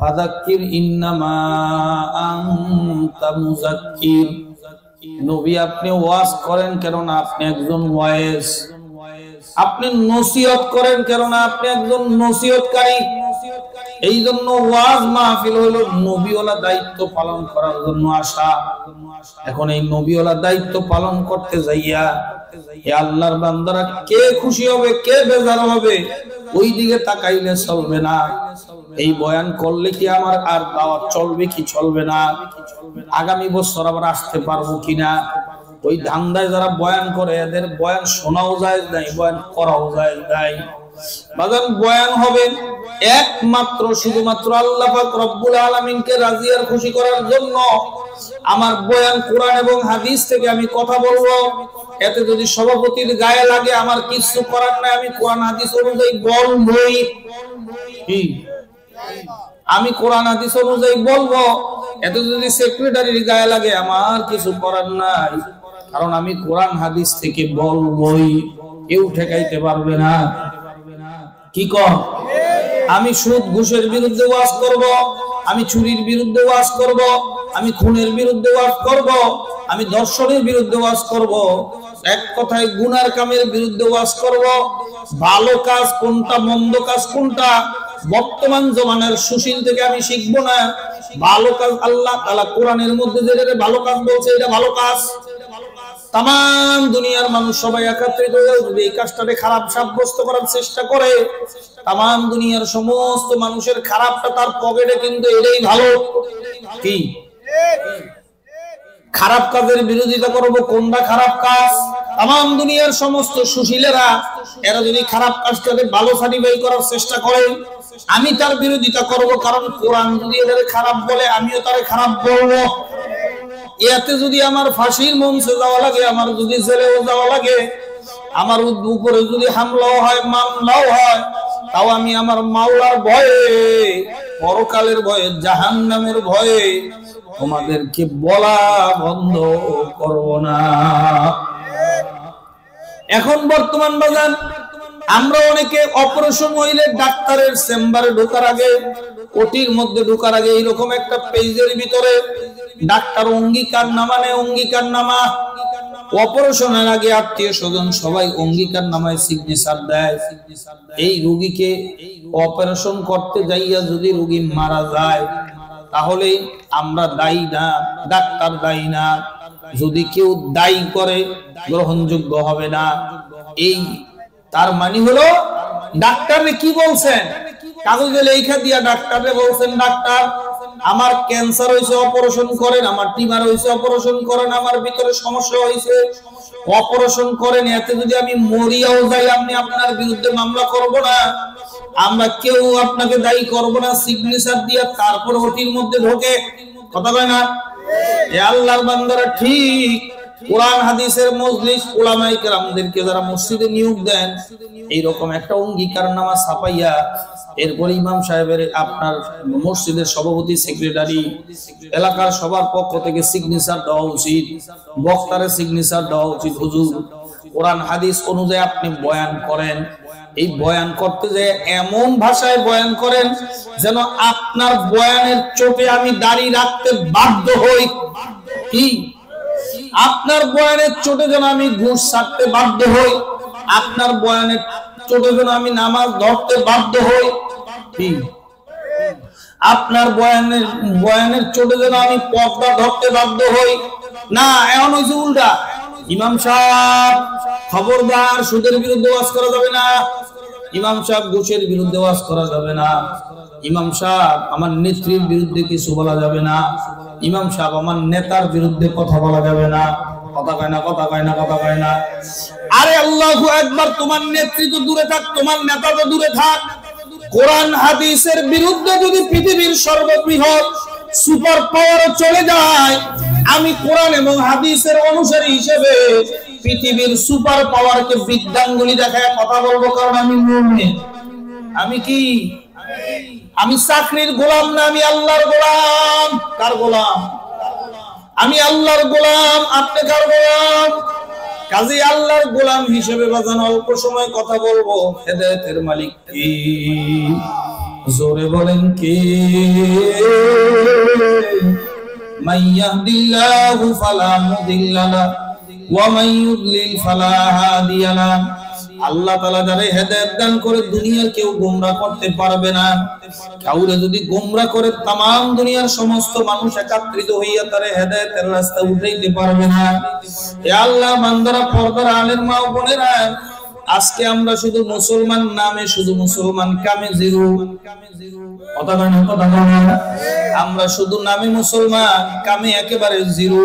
ফাযাক্কির ইন্নামা আনতা মুযাক্কির। নবী আপনি ওয়াজ করেন কেননা আপনি একজন ওয়াইজ, আপনি নসিহত করেন কেননা আপনি একজন নসিহতকারী। এই জন্য ওয়াজ মাহফিল হলো নবীওয়ালা দায়িত্ব পালন করার জন্য আসা। এখন এই নবীওয়ালা দায়িত্ব পালন করতে যাইয়া এ আল্লাহর বান্দারা কে খুশি হবে কে বেজার হবে ওই দিকে তাকাইলে চলবে না। এই বয়ান করলে কি আমার আর দাওয়াত চলবে কি চলবে না, আগামী বছর আবার আসতে পারবো কিনা, ওই ধান্দায় যারা বয়ান করে এদের বয়ান শোনাও যায় নাই, বয়ান করাও যায় নাই। বাজান বয়ান হবে একমাত্র শুধুমাত্র আল্লাহ পাক রব্বুল আলামিনকে রাজি আর খুশি করার জন্য। আমার বয়ান কোরআন এবং হাদিস থেকে আমি কথা বলবো, এতে যদি সভাপতির গায়ে লাগে আমার কিছু করার নাই, আমি কোরআন হাদিস অনুযায়ী বলবই। কি আমি কোরআন হাদিস অনুযায়ী বলবো, এতে যদি সেক্রেটারির গায়ে লাগে আমার কিছু করার নাই, কারণ আমি কোরআন হাদিস থেকে বলবই, কেউ ঠেকাইতে পারবে না। কি কর আমি সুদ ঘুষের বিরুদ্ধে ওয়াজ করব, আমি চুরির বিরুদ্ধে ওয়াজ করব, আমি খুনের বিরুদ্ধে ওয়াজ করব, আমি ধর্ষণের বিরুদ্ধে ওয়াজ করব, এক কথায় গুনার কামের বিরুদ্ধে ওয়াজ করব। ভালো কাজ কোনটা মন্দ কাজ কোনটা বর্তমান জমানার সুশীল থেকে আমি শিখবো না। ভালো কাজ আল্লাহ তাআলা কোরআনের মধ্যে যেটা ভালো কাজ বলছে এটা ভালো কাজ। তাম দুনিয়ার মানুষ সবাই একত্রিত হয়ে যদি এই কাজটাকে খারাপ সাব্যস্ত করার চেষ্টা করে, তাম দুনিয়ার সমস্ত মানুষের খারাপটা তার পকেটে, কিন্তু এটাই ভালো। কি খারাপ কাজের বিরোধিতা করব, কোনটা খারাপ কাজ? তাম দুনিয়ার সমস্ত সুশীলেরা এরা যদি খারাপ কাজটাকে ভালো সার্টিফাই করার চেষ্টা করে, আমি তার বিরোধিতা করব, কারণ কোরআন যদি এদের খারাপ বলে আমিও তারে খারাপ বলবো। এতে যদি আমার ফাঁসির মঞ্চে যাওয়া লাগে, আমার যদি জেলেও যাওয়া লাগে, আমার উপরে যদি হামলাও হয় মামলাও হয়, তাও আমি আমার মাওলার ভয়ে, পরকালের ভয়ে, জাহান্নামের ভয়ে তোমাদেরকে বলা বন্ধ করব না। এখন বর্তমান বাজার আমরা অনেকে অপারেশন হইলে ডাক্তারের চেম্বারে ঢোকার আগে, ওটির মধ্যে ঢোকার আগে এইরকম একটা পেজের ভিতরে ডাক্তার অঙ্গীকারনামা নেয়, অঙ্গীকারনামা। অপারেশনের আগে আত্মীয় স্বজন সবাই অঙ্গীকারনামায় সিগনেচার দেয়। এই রোগীকে অপারেশন করতে যাইয়া যদি রোগী মারা যায় তাহলে আমরা দায়ী না, ডাক্তার দায়ী না। যদি কেউ দায়ী করে গ্রহণযোগ্য হবে না। এই তার মানে হলো ডাক্তারে কি বলছেন, কাগজে লেখা দিয়া ডাক্তারে বলছেন, ডাক্তার আমার ক্যান্সার হয়েছে অপারেশন করেন, আমার টিউমার হয়েছে অপারেশন করেন, আমার ভিতরে সমস্যা হয়েছে অপারেশন করেন। এতে যদি আমি মরিয়াও যাই আমি আপনার বিরুদ্ধে মামলা করব না, আমরা কেউ আপনাকে দায়ী করব না, সিগনেচার দিয়া তারপর ওটির মধ্যে ঢোকে। কথা কয় না? এ আল্লাহর বান্দারা ঠিক কোরআন হাদিসের মজলিস উলামায়ে কেরামদেরকে যারা মসজিদে নিয়োগ দেন, এইরকম একটা অঙ্গীকারনামা ছাপাইয়া এরপর ইমাম সাহেবের, আপনার মসজিদের সভাপতি, সেক্রেটারি, এলাকার সবার পক্ষ থেকে সিগনেচার দেওয়া উচিত, বক্তারের সিগনেচার দেওয়া উচিত। হুজুর কোরআন হাদিস অনুযায়ী আপনি বয়ান করেন, এই বয়ান করতে যে এমন ভাষায় বয়ান করেন যেন আপনার বয়ানের চোটে আমি দাঁড়িয়ে রাখতে বাধ্য হই। কি আপনার বয়ানের চোটে যেন আমি ঘুষ ছাড়তে বাধ্য হই, আপনার বয়ানের চোটে যেন আমি নামাজ ধরতে বাধ্য হই। কি আপনার বয়ানের চোটে যেন আমি পর্দা ধরতে বাধ্য হই না। এমন হয়েছে উল্টা, ইমাম সাহেব খবরদার সুদের বিরুদ্ধে ওয়াজ করা যাবে না, ইমাম সাহেব ঘুষের বিরুদ্ধে ওয়াজ করা যাবে না, ইমাম সাহেব আমার নেত্রীর বিরুদ্ধে কিছু বলা যাবে না, ইমাম সাহেব আমার নেতার বিরুদ্ধে কথা বলা যাবে না। কথা কয় না, কথা কয় না, কথা কয় না। আরে আল্লাহু আকবার, তোমার নেত্রী তো দূরে থাক, তোমার নেতা তো দূরে থাক, কোরআন হাদিসের বিরুদ্ধে যদি পৃথিবীর সর্ববৃহৎ সুপার পাওয়ার চলে যায়, আমি কোরআন এবং হাদিসের অনুসারী হিসেবে পৃথিবীর সুপার পাওয়ারকে বৃদ্ধাঙ্গুলি দেখায় কথা বলবো, কারণ আমি মুমিন। আমি কি? আমি চাকরির গোলাম না, আমি আল্লাহর গোলাম। কার গোলাম? আমি আল্লাহর গোলাম। আপনি কার গোলাম? কাজী আল্লাহর গোলাম হিসেবে বাজান অল্প সময় কথা বলবো। হেদায়েতের মালিক কি? জোরে বলেন কে? মাইয়াহদিল্লাহু ফালা মুদিল্লা লাহু ওয়া মান ইউদ্লিল ফালা হাদিয়া লাহু। আল্লাহ তাআলা যারে হেদায়েত দান করে দুনিয়ার কেউ গোমরা করতে পারবে না। কাউরে যদি গোমরা করে तमाम দুনিয়ার সমস্ত মানুষ একত্রিত হইয়া তারে হেদায়েতের রাস্তা উঠাইতে পারবে না। হে আল্লাহ, বান্দারা, পর্দার আলের মা ও বোনেরা, আজকে আমরা শুধু মুসলমান নামে, শুধু মুসলমান কামে জিরো। কথা কয় না, কথা কয় না। আমরা শুধু নামে মুসলমান, কামে একেবারে জিরো।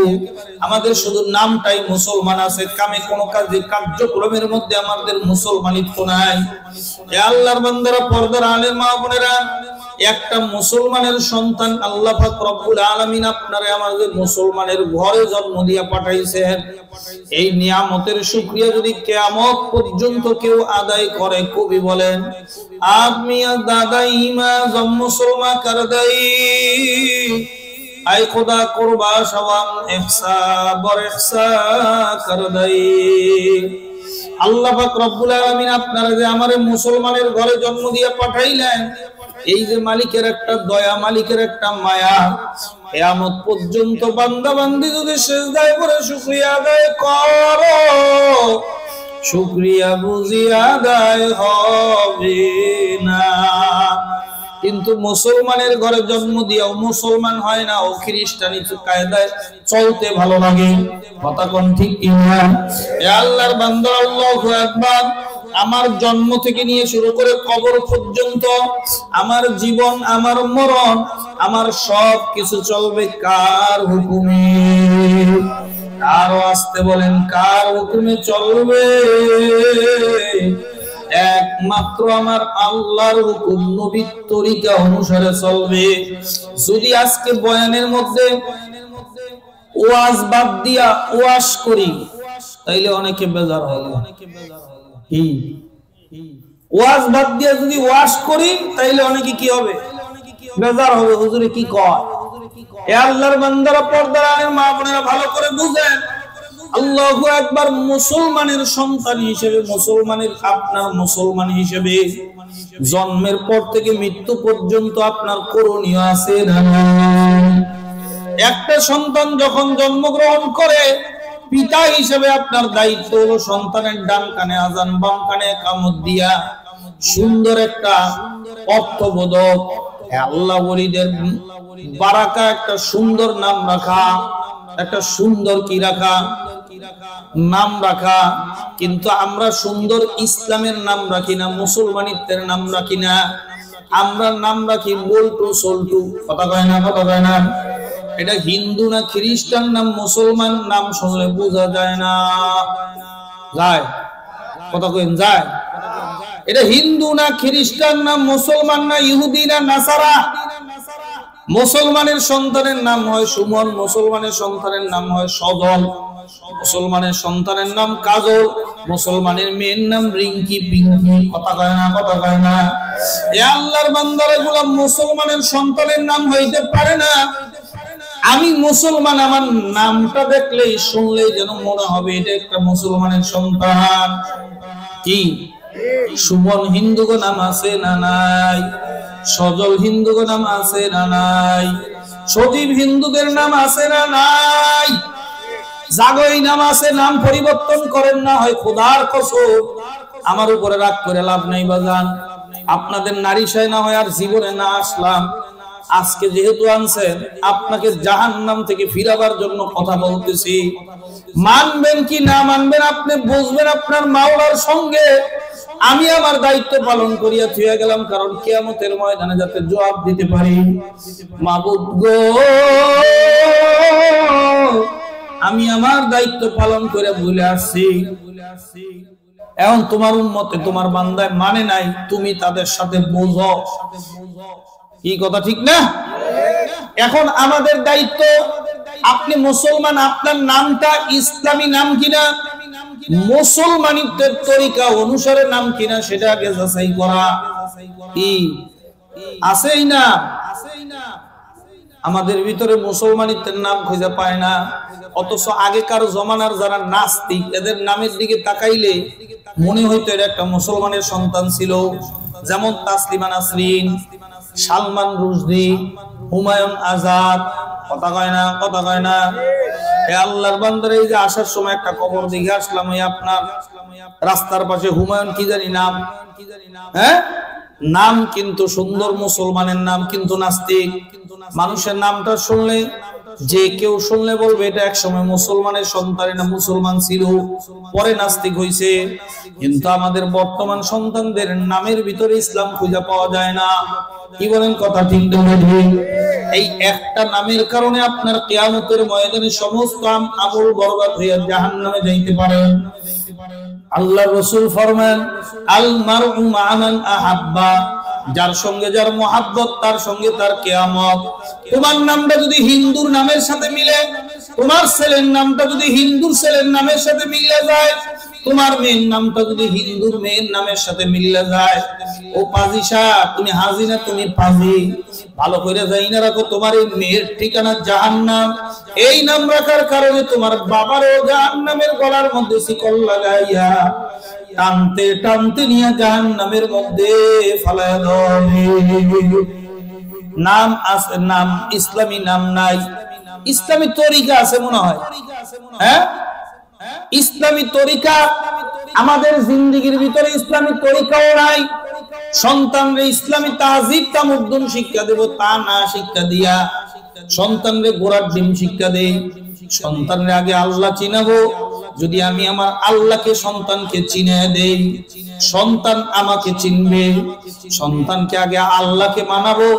আমাদের শুধু নামটাই মুসলমান আছে, কামে কোনো কার্যক্রমের মধ্যে আমাদের মুসলমানিত্ব নাই। হে আল্লাহর বান্দারা, পর্দার আলের মা বোনেরা, একটা মুসলমানের সন্তান আল্লাহ পাক রব্বুল আলামিন আপনারে আমাদের মুসলমানের ঘরে জন্ম দিয়া পাঠাইছেন। এই নিয়ামতের শুকরিয়া যদি কিয়ামত পর্যন্ত কেউ আদায় করে, কবি বলেন, আদমিয়া দাদাই মা জম মুসলমা কর দেই, আয় খোদা কুরবা সওয়াম ইহসা বর ইহসা কর দেই। আল্লাহ পাক রব্বুল আলামিন আপনারা যে আমারে মুসলমানের ঘরে জন্ম দিয়া পাঠাইলেন, এই যে মালিকের একটা দয়া, মালিকের একটা মায়া, কিয়ামত পর্যন্ত বান্দা বান্দি যদি সিজদায় পড়ে শুকরিয়া আদায় করো, শুকরিয়া বুঝি আদায় হবে না। কিন্তু মুসলমানের ঘরে জন্ম দিয়েও মুসলমান হয় না, ও খ্রিস্টানি কায়দায় চলতে ভালো লাগে। কথা কোন ঠিক কিনা? এ আল্লাহর বান্দা, আল্লাহু আকবার। আমার জন্ম থেকে নিয়ে শুরু করে কবর পর্যন্ত আমার জীবন, আমার মরণ, আমার সব কিছু চলবে কার হুকুমে? আরো আসতে বলেন, কার হুকুমে চলবে? একমাত্র আমার আল্লাহর হুকুম, নবীর তরিকা অনুসারে চলবে। যদি আজকে বয়ানের মধ্যে ওয়াজ বাদ দিয়া ওয়াশ করি, তাইলে অনেকে বেজার হবে। কি ওয়াজ বাদ দিয়া যদি ওয়াশ করি, তাইলে অনেকে কি হবে? বেজার হবে। হুজুরে কি কয়? এ আল্লাহর বান্দারা, পর্দার আলের মা বোনেরা, ভালো করে বুঝেন। আল্লাহু আকবার। মুসলমানের সন্তান হিসেবে, মুসলমানের আপনার মুসলমান হিসেবে জন্মের পর থেকে মৃত্যু পর্যন্ত আপনার করণীয় আছে না? একটা সন্তান যখন জন্মগ্রহণ করে, পিতা হিসেবে আপনার দায়িত্ব হলো সন্তানের ডান কানে আযান, বাম কানে ইকামত দিয়া সুন্দর একটা অর্থবোধক, আল্লাহ ওলিদের বারাকা একটা সুন্দর নাম রাখা, একটা সুন্দর কি রাখা? নাম রাখা। কিন্তু আমরা সুন্দর ইসলামের নাম রাখি না, মুসলমানিত্বের নাম রাখি না। আমরা নাম রাখি বল্টু সল্টু। কথা কয় না, কথা কয় না। এটা হিন্দু না খ্রিস্টান নাম, মুসলমান নাম শুনলে বোঝা যায় না। যায়? কথা কইন, যায়? এটা হিন্দু না খ্রিস্টান নাম, মুসলমান না ইহুদি না নাসারা। মুসলমানের সন্তানের নাম হয় সুমন, মুসলমানের সন্তানের নাম হয় সজল, মুসলমানের সন্তানের নাম কাজল, মুসলমানের মেয়ের নাম রিঙ্কি পিঙ্কি। কথা কয় না, কথা কয় না। এ আল্লাহর বান্দারা, এগুলা মুসলমানের সন্তানের নাম হইতে পারে না। আমি মুসলমান, আমার নামটা দেখলেই শুনলেই যেন মনে হবে এটা একটা মুসলমানের সন্তান। কি সুমন হিন্দুগো নাম আছে না নাই? সজল হিন্দুগো নাম আছে না নাই? সজীব হিন্দুদের নাম আছে না নাই? জাগই নাম আছে, নাম পরিবর্তন করেন না হয় খোদার কসম। আমার উপরে রাগ করে লাভ নাই বাজান। আপনাদের নারীশায় না হয় আর জীবনে না আসলাম, আজকে যেহেতু আনছেন, আপনাকে জাহান্নাম থেকে ফিরাবার জন্য কথা বলতেছি। মানবেন কি না মানবেন আপনি বুঝবেন আপনার মাওলার সঙ্গে। আমি আমার দায়িত্ব পালন করিয়া থুয়ে গেলাম, কারণ কিয়ামতের ময়দানে যাতে জবাব দিতে পারি। মাবুদ গো, আমি আমার দায়িত্ব পালন করে ভুলে আসছি। এখন তোমার উম্মতে, তোমার বান্দায় মানে নাই, তুমি তাদের সাথে বোঝো। কি কথা ঠিক না? এখন আমাদের দায়িত্ব, আপনি মুসলমান, আপনার নামটা ইসলামী নাম কিনা, মুসলমানিত্বের তরিকা অনুসারে নাম কিনা, সেটা আগে যাচাই করা। কি আছেই না? আমাদের ভিতরে মুসলমানিত্বের নাম খুঁজে পায় না। অথচ আগেকার জমানার যারা নাস্তিক, এদের নামের দিকে তাকাইলে মনে হইতো এটা একটা মুসলমানের সন্তান ছিল। যেমন তাসলিমা নাসরিন, সালমান রুশদি, হুমায়ুন আজাদ, কথা কয় না, কথা কয় না। এ আল্লাহর বান্দারা, এই যে আসার সময় একটা কবর দেখে আসলাম, ওই আপনার রাস্তার পাশে হুমায়ুন কি জানি নাম, হ্যাঁ নাম কিন্তু সুন্দর, মুসলমানের নাম কিন্তু নাস্তিক। মানুষের নামটা শুনলে, যে কেউ শুনলে বলবে এটা একসময় মুসলমানের সন্তান, এটা মুসলমান ছিল, পরে নাস্তিক হয়েছে। কিন্তু আমাদের বর্তমান সন্তানদের নামের ভিতরে ইসলাম খুঁজে পাওয়া যায় না। কি বলেন, কথা ঠিক না? এই একটা নামের কারণে আপনার কিয়ামতের ময়দানে সমস্ত আমল বরবাদ হয়ে জাহান্নামে যাইতে পারেন। আল্লাহ রাসূল ফরমান, আল মারউ মা মান আহাব্বা, যার সঙ্গে যার মহাব্বত তার সঙ্গে তার কিয়ামত। তোমার নামটা যদি হিন্দুর নামের সাথে মিলে, তোমার ছেলের নামটা যদি হিন্দুর ছেলের নামের সাথে মিলে যায়, তোমার মেয়ের নামটা যদি হিন্দুর মেয়ের নামের সাথে মিলে যায়, ও পাজি সাহ, তুমি হাজি না তুমি পাজি, ভালো করে যাই না রাখো, তোমার এই মেয়ের ঠিকানা জাহান্নাম। এই নাম রাখার কারণে তোমার বাবারও জাহান্নামের গলার মধ্যে শিকল লাগাইয়া টানতে টানতে নিয়ে জাহান্নামের মধ্যে ফালায়া দাও। নাম আছে, নাম ইসলামী নাম নাই, ইসলামী তরিকা আছে মনে হয়, হ্যাঁ ইসলামী তরিকা আমাদের জিন্দেগির ভিতরে ইসলামী তরিকাও নাই। সন্তানরে ইসলামী তাহজিব তামুদ্দুন শিক্ষা দেব, তা না শিক্ষা দিয়া সন্তানরে গোড়ার ডিম শিক্ষা দেই। সন্তানরে আগে আল্লাহ চিনাবো, যদি আমি আমার আল্লাহকে সন্তানকে চিনে দেই, সন্তান আমাকে চিনবে। সন্তানকে আগে আল্লাহকে মানাবো,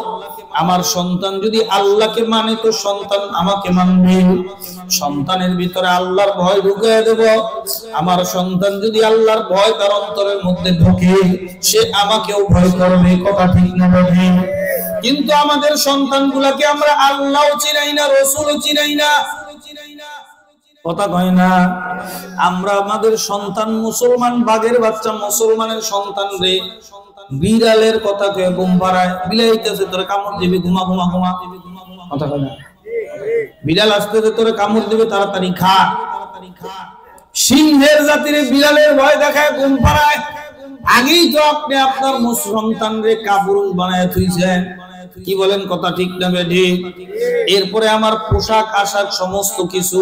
আমার সন্তান যদি আল্লাহকে মানে তো সন্তান আমাকে মানবে। সন্তানের ভিতরে আল্লাহর ভয় ঢুকিয়ে দেব, আমার সন্তান যদি আল্লাহর ভয় তার অন্তরের মধ্যে ঢোকে, সে আমাকেও ভয় করবে। কথা ঠিক না? কিন্তু আমাদের সন্তানগুলাকে আমরা আল্লাহও চিনাই না, রাসূলও চিনাই না, কথা কয় না। আমরা আমাদের সন্তান মুসলমান, বাঘের বাচ্চা মুসলমানের সন্তান রে বিড়ালের কথা কয়ে ঘুম পাড়ায়, বিলাইতেছে তোরে কামড় দিবে, ঘুমা ঘুমা ঘুমা, কথা কয় না। বিড়াল আসতেছে তোরে কামড় দিবে, তাড়াতাড়ি খা। সিংহের জাতির বিড়ালের ভয় দেখায় ঘুম পাড়ায়, আগেই তো আপনি আপনার সন্তান রে কাপুরুষ বানায় থুইছেন। কি বলেন, কথা ঠিক না বেঠি? এরপরে আমার পোশাক আশাক সমস্ত কিছু,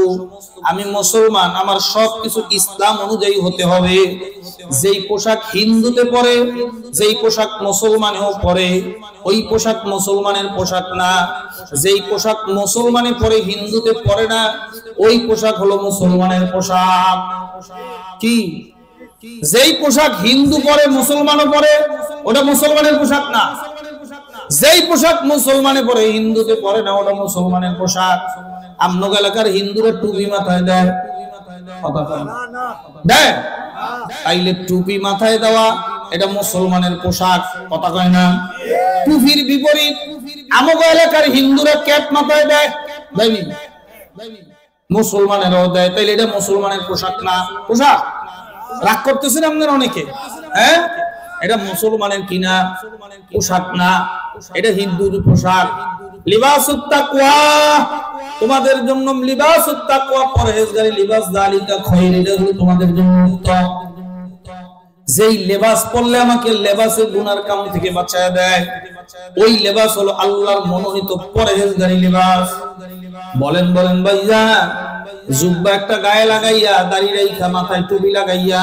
আমি মুসলমান, আমার সবকিছু ইসলাম অনুযায়ী হতে হবে। যেই পোশাক হিন্দুতে পরে, যেই পোশাক মুসলমানেও পরে, ওই পোশাক মুসলমানের পোশাক না। যেই পোশাক মুসলমানে পরে হিন্দুতে পরে না, ওই পোশাক হলো মুসলমানের পোশাক। কি? যেই পোশাক হিন্দু পরে মুসলমানও পরে, ওটা মুসলমানের পোশাক না। যেই পোশাক মুসলমানে পরে হিন্দুতে পরে না, ওটা মুসলমানের পোশাক। আমনগ এলাকার হিন্দুরা টুপি মাথায় দেয়, দেয়, তাইলে টুপি মাথায় দেওয়া এটা মুসলমানের পোশাক, কথা কয় না? টুপির বিপরীত আমগ এলাকার হিন্দুরা ক্যাপ মাথায় দেয়, দেয়নি? মুসলমানেরাও দেয়, তাইলে এটা মুসলমানের পোশাক না। পোশাক রাগ করতেছেন আপনারা অনেকে, হ্যাঁ এটা মুসলমানের কিনা পোশাক না, এটা হিন্দুর পোশাক। লিবাসুত তাকওয়া, তোমাদের জন্য লিবাসুত তাকওয়া, পরহেজগারি লিবাস, যালিকা খায়র, এটা হলো তোমাদের জন্য উত্তম। যেই লেবাস পরলে আমাকে লেবাসে গুনার কাম থেকে বাঁচায় দেয়, ওই লেবাস হলো আল্লাহর মনোনীত পরহেজগারি লিবাস। বলেন বলেন ভাইয়া, জুব্বা একটা গায়ে লাগাইয়া, দাড়ি রাইখা, মাথায় টুপি লাগাইয়া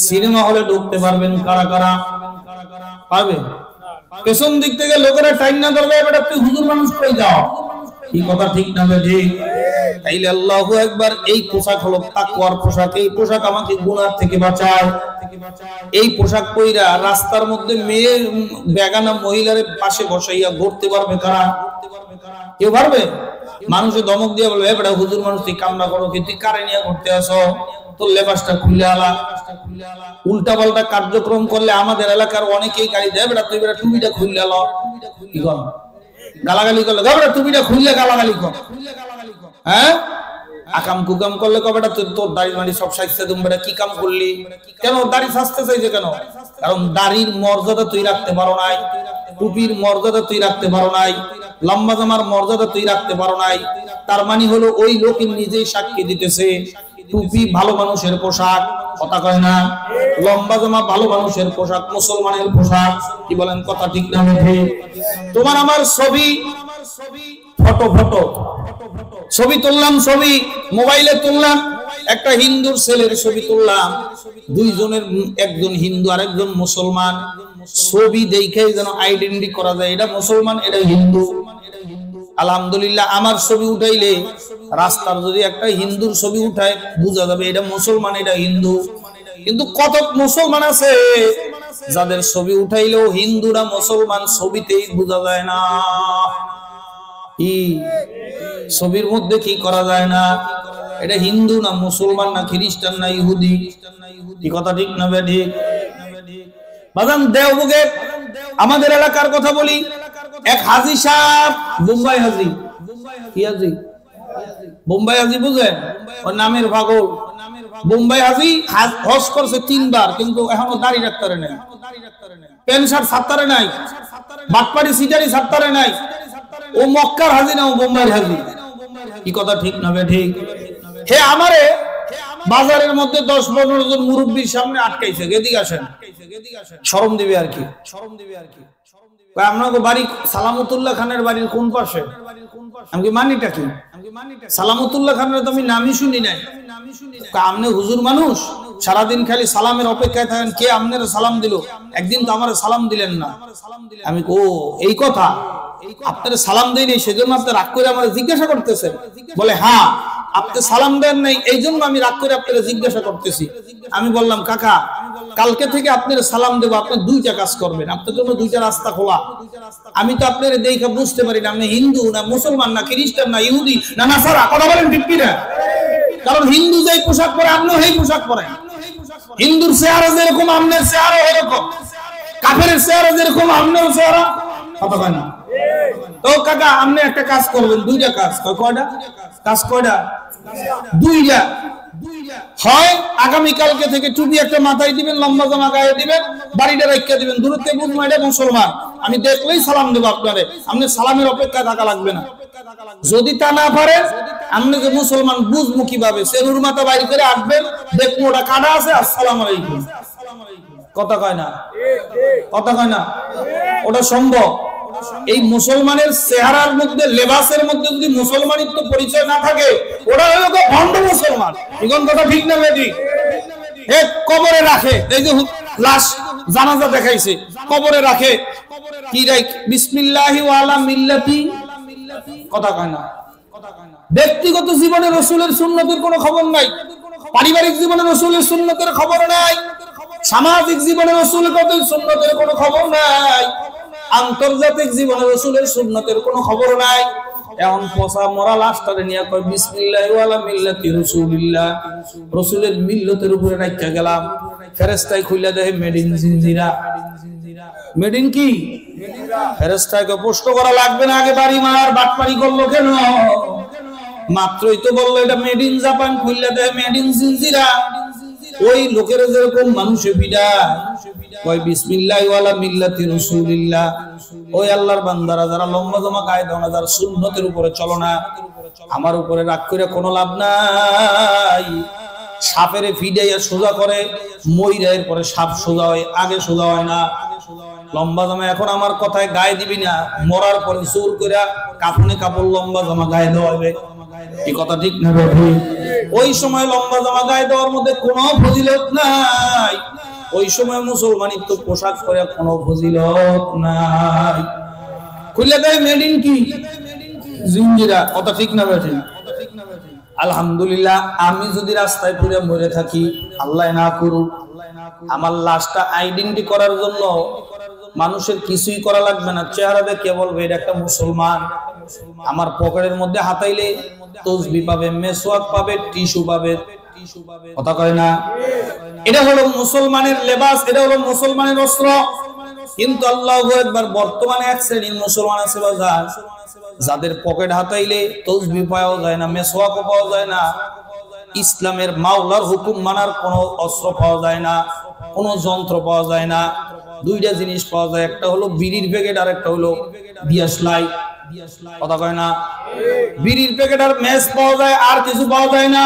সিনেমা হলে ঢুকতে পারবেন কারা কারা? পারবে? পেছন দিক থেকে লোকেরা টাইম না ধরবে, এটা তুই হুজুর মানুষ কই যাও, কি কথা ঠিক না ঠিক? তাইলে আল্লাহু আকবার, এই পোশাক হলো তাকওয়ার পোশাক। এই পোশাক আমাকে গুনাহ থেকে বাঁচায়। এই পোশাক পইরা রাস্তার মধ্যে মেয়ে বেগানা মহিলার পাশে বসাইয়া ঘুরতে পারবে কারা? কেউ পারবে? মানুষে ধমক দিয়ে বলবে, এবারে হুজুর মানুষ তুই কামনা করো, কি তুই কারে নিয়ে ঘুরতে আসো, তোর লেবাসটা খুলে আলা। উল্টা পাল্টা কার্যক্রম করলে আমাদের এলাকার অনেকেই গাড়ি দেয়, বেটা তুই বেটা টুপিটা খুলে আলো, কি কর গালাগালি করলে, বেটা টুপিটা খুললে গালাগালি কর, হ্যাঁ আকাম কুকাম করলে কবে তোর দাড়ি মাড়ি সব সাইজে তুমি বেটা কি কাম করলি, কেন দাড়ি সাজতে চাইছে কেন? কারণ দাড়ির মর্যাদা তুই রাখতে পারো নাই, টুপির মর্যাদা তুই রাখতে পারো নাই, লম্বা জামার মর্যাদা তুই রাখতে পারো নাই। তার মানে হলো ওই লোক নিজেই সাক্ষী দিতেছে টুপি ভালো মানুষের পোশাক, কথা কয় না? লম্বা জামা ভালো মানুষের পোশাক, মুসলমানের পোশাক। কি বলেন, কথা ঠিক না ঠিক? তোমার আমার ছবি, ফটো ছবি তুললাম, ছবি মোবাইলে তুললাম, একটা হিন্দুর ছেলের ছবি তুললাম, দুইজনের, একজন হিন্দু আর একজন মুসলমান, ছবি দেখে যেন আইডেন্টি করা যায় এটা মুসলমান এটা হিন্দু। আলহামদুলিল্লাহ, আমার ছবি উঠাইলে রাস্তার যদি একটা হিন্দুর ছবি উঠায় বোঝা যাবে এটা মুসলমান এটা হিন্দু। কিন্তু কত মুসলমান আছে যাদের ছবি উঠাইলেও হিন্দুরা মুসলমান ছবিতেই বোঝা যায় না। কি ছবির মধ্যে কি করা যায় না এটা হিন্দু না মুসলমান না খ্রিস্টান না ইহুদি? কি কথা ঠিক না ঠিক? বাজান দেওবগে আমাদের এলাকার কথা বলি, এক হাজী সাহেব, বোম্বাই হাজী, কি হাজী? বোম্বাই হাজী বুঝেন? ওর নামের পাগল। বোম্বাই হাজী হজ করছে 3 বার, কিন্তু এখনো দাড়ি রাখতারে নাই, প্যান্ট শার্ট ছাড়তারে নাই, বাটপাড়ি সিটারি ছাড়তারে নাই। ও মক্কার হাজী না, ও বোম্বাইয়ের হাজী। কি কথা ঠিক না ঠিক? হে আমারে বাজারের মধ্যে 10-15 জন মুরব্বীর সামনে আটকাইছে, এদিকে আসেন, শরম দিবে আর কি। আপনাকে বাড়ি সালামতুল্লাহ খানের বাড়ির কোন পাশে? আমি মানিটা কি? সালামতুল্লাহ খানের তো আমি নামই শুনি নাই। আপনি হুজুর মানুষ, সারাদিন খালি সালামের অপেক্ষায় থাকেন, কে আপনার সালাম দিল? একদিন তো আমার সালাম দিলেন না। আমি ও এই কথা, আপনার সালাম দেয়নি সেজন্য আপনি রাগ করে আমার জিজ্ঞাসা করতেছেন? বলে হ্যাঁ, আপনি সালাম দেন নাই এই জন্য আমি রাগ করে আপনারা জিজ্ঞাসা করতেছি। আমি বললাম কাকা, কালকে থেকে আপনার সালাম দেবো, আপনি 2টা কাজ করবেন, আপনার জন্য 2টা রাস্তা খোলা। আমি তো আপনার দেখে বুঝতে পারি না আপনি হিন্দু না মুসলমান না খ্রিস্টান না ইহুদি না নাসারা। কথা বলেন ঠিক কিনা? কারণ হিন্দু যেই পোশাক পরে আপনিও সেই পোশাক পরেন। হিন্দুর চেহারা যেরকম আপনার চেহারা এরকম, কাফের চেহারা যেরকম আপনার চেহারা। কথা কয় না? তো কাকা আপনি একটা কাজ করবেন, 2টা কাজ। কয়টা কাজ? কয়টা? 2টা। হয় আগামীকালকে থেকে টুপি একটা মাথায় দিবেন, লম্বা জামা গায়ে দিবেন, বাড়িটা রাখিয়া দিবেন, দূরত্বে বুঝবো এটা মুসলমান, আমি দেখলেই সালাম দেবো আপনারে, আপনি সালামের অপেক্ষা থাকা লাগবে না। যদি তা না পারে আপনি যে মুসলমান বুঝবো কিভাবে? সেরুর মাথা বাইর করে আসবেন, দেখবো ওটা কাটা আছে, আসসালামু আলাইকুম। কথা কয় না? কথা কয় না? ওটা সম্ভব? এই মুসলমানের চেহারার মধ্যে, লেবাসের মধ্যে যদি মুসলমানিত্ব পরিচয় না থাকে, ওরা হলো ভণ্ড মুসলমান। এখন কথা ঠিক না বেদি? কবরে রাখে, এই যে লাশ জানাজা দেখাইছে, কবরে রাখে কি রাখ? বিসমিল্লাহি ওয়া আলা মিল্লাতি। কথা কয় না? ব্যক্তিগত জীবনে রাসূলের সুন্নতের কোনো খবর নাই, পারিবারিক জীবনে রাসূলের সুন্নতের খবর নাই, সামাজিক জীবনে রাসূলের সুন্নতের কোনো খবর নাই, আন্তর্জাতিক জীবনে রাসূলের সুন্নতের কোনো খবর নাই। এখন পচা মরা লাশটারে নিয়ে কয় বিসমিল্লাহি ওয়া আলা মিল্লাতি রাসূলিল্লাহ, রাসূলের মিল্লতের উপরে রাখা গেলাম। ফেরেশতায় খুইলা দেয় made in Jinjira. Made in কি? ফেরেশতাকে প্রশ্ন করা লাগবে না, আগে বাড়ি মার বাটপাড়ি করলো কেন? মাত্রই তো বললো এটা মেড ইন জাপান, খুইলা দেয় মেড ইন জিনজিরা। ওই লোকের যেরকম মানুষে বিদায় কয় বিসমিল্লাহি ওয়া আলা মিল্লাতি রাসূলিল্লাহ, ওই আল্লাহর বান্দারা যারা লম্বা জামা গায়ে দাও না, যারা সুন্নতের উপরে চলো না, আমার উপরে রাগ করে কোনো লাভ নাই। সাপেরে ফিডাইয়া সোজা করে, মইরার পরে সাপ সোজা হয়, আগে সোজা হয় না। লম্বা জামা এখন আমার কথায় গায়ে দিবি না, মরার পরে জোর করে কাফনে কাপড় লম্বা জামা গায়ে দেওয়া হবে। এই কথা ঠিক না ভাই? ওই সময় লম্বা জামা গায়ে দেওয়ার মধ্যে কোনো ফজিলত নাই, ওই সময় মুসলমানিত্ব পোশাক পরে কোনো ফজিলত নাই। খুলে দেয় মেড ইন কি? জিঞ্জিরা। কথা ঠিক না ভাই? আলহামদুলিল্লাহ, আমি যদি রাস্তায় পড়ে মরে থাকি, আল্লাহ না করুক, আমার লাশটা আইডেন্টি করার জন্য মানুষের কিছুই করা লাগবে না, চেহারা দেখে বলবে এটা একটা মুসলমান। আমার পকেটের মধ্যে হাতাইলে তসবিহ পাবে, মেসওয়াক পাবে, টিস্যু পাবে। কথা কয় না? এটা হলো মুসলমানের লেবাস, এটা হলো মুসলমানের অস্ত্র। কিন্তু আল্লাহু আকবার, বর্তমানে এক শ্রেণীর মুসলমান আছে বাজার, যাদের পকেট হাতাইলে তসবিহ পাওয়া যায় না, মেসওয়াকও পাওয়া যায় না, ইসলামের মাওলার হুকুম মানার কোনো অস্ত্র পাওয়া যায় না, কোনো যন্ত্র পাওয়া যায় না। 2টা জিনিস পাওয়া যায়, একটা হলো বিড়ির প্যাকেট আর একটা হলো দিয়াশলাই। কথা কয় না? বিড়ির প্যাকেট আর ম্যাচ পাওয়া যায়, আর কিছু পাওয়া যায় না।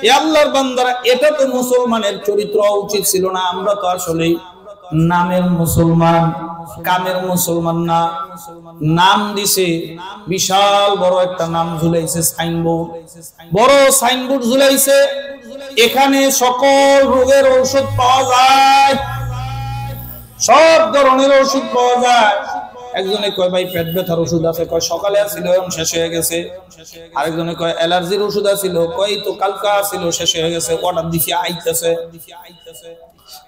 এ আল্লাহর বান্দারা, এটা তো মুসলমানের চরিত্র উচিত ছিল না। আমরা তো আসলে নামের মুসলমান, কামের মুসলমান না। নাম দিছে, বিশাল বড় একটা নাম ঝুলাইছে, সাইনবোর্ড, বড় সাইনবোর্ড ঝুলাইছে। এখানে সকল রোগের ঔষধ পাওয়া যায়, সব ধরনের ওষুধ পাওয়া যায়। একজনে কয় ভাই পেট ব্যথার ওষুধ আছে, কয় সকালে আছিল এখন শেষ হয়ে গেছে। আরেকজনে কয় অ্যালার্জির ওষুধ আছিল, কয় তো কালকা ছিল শেষ হয়ে গেছে, অর্ডার দিছি আইতাছে।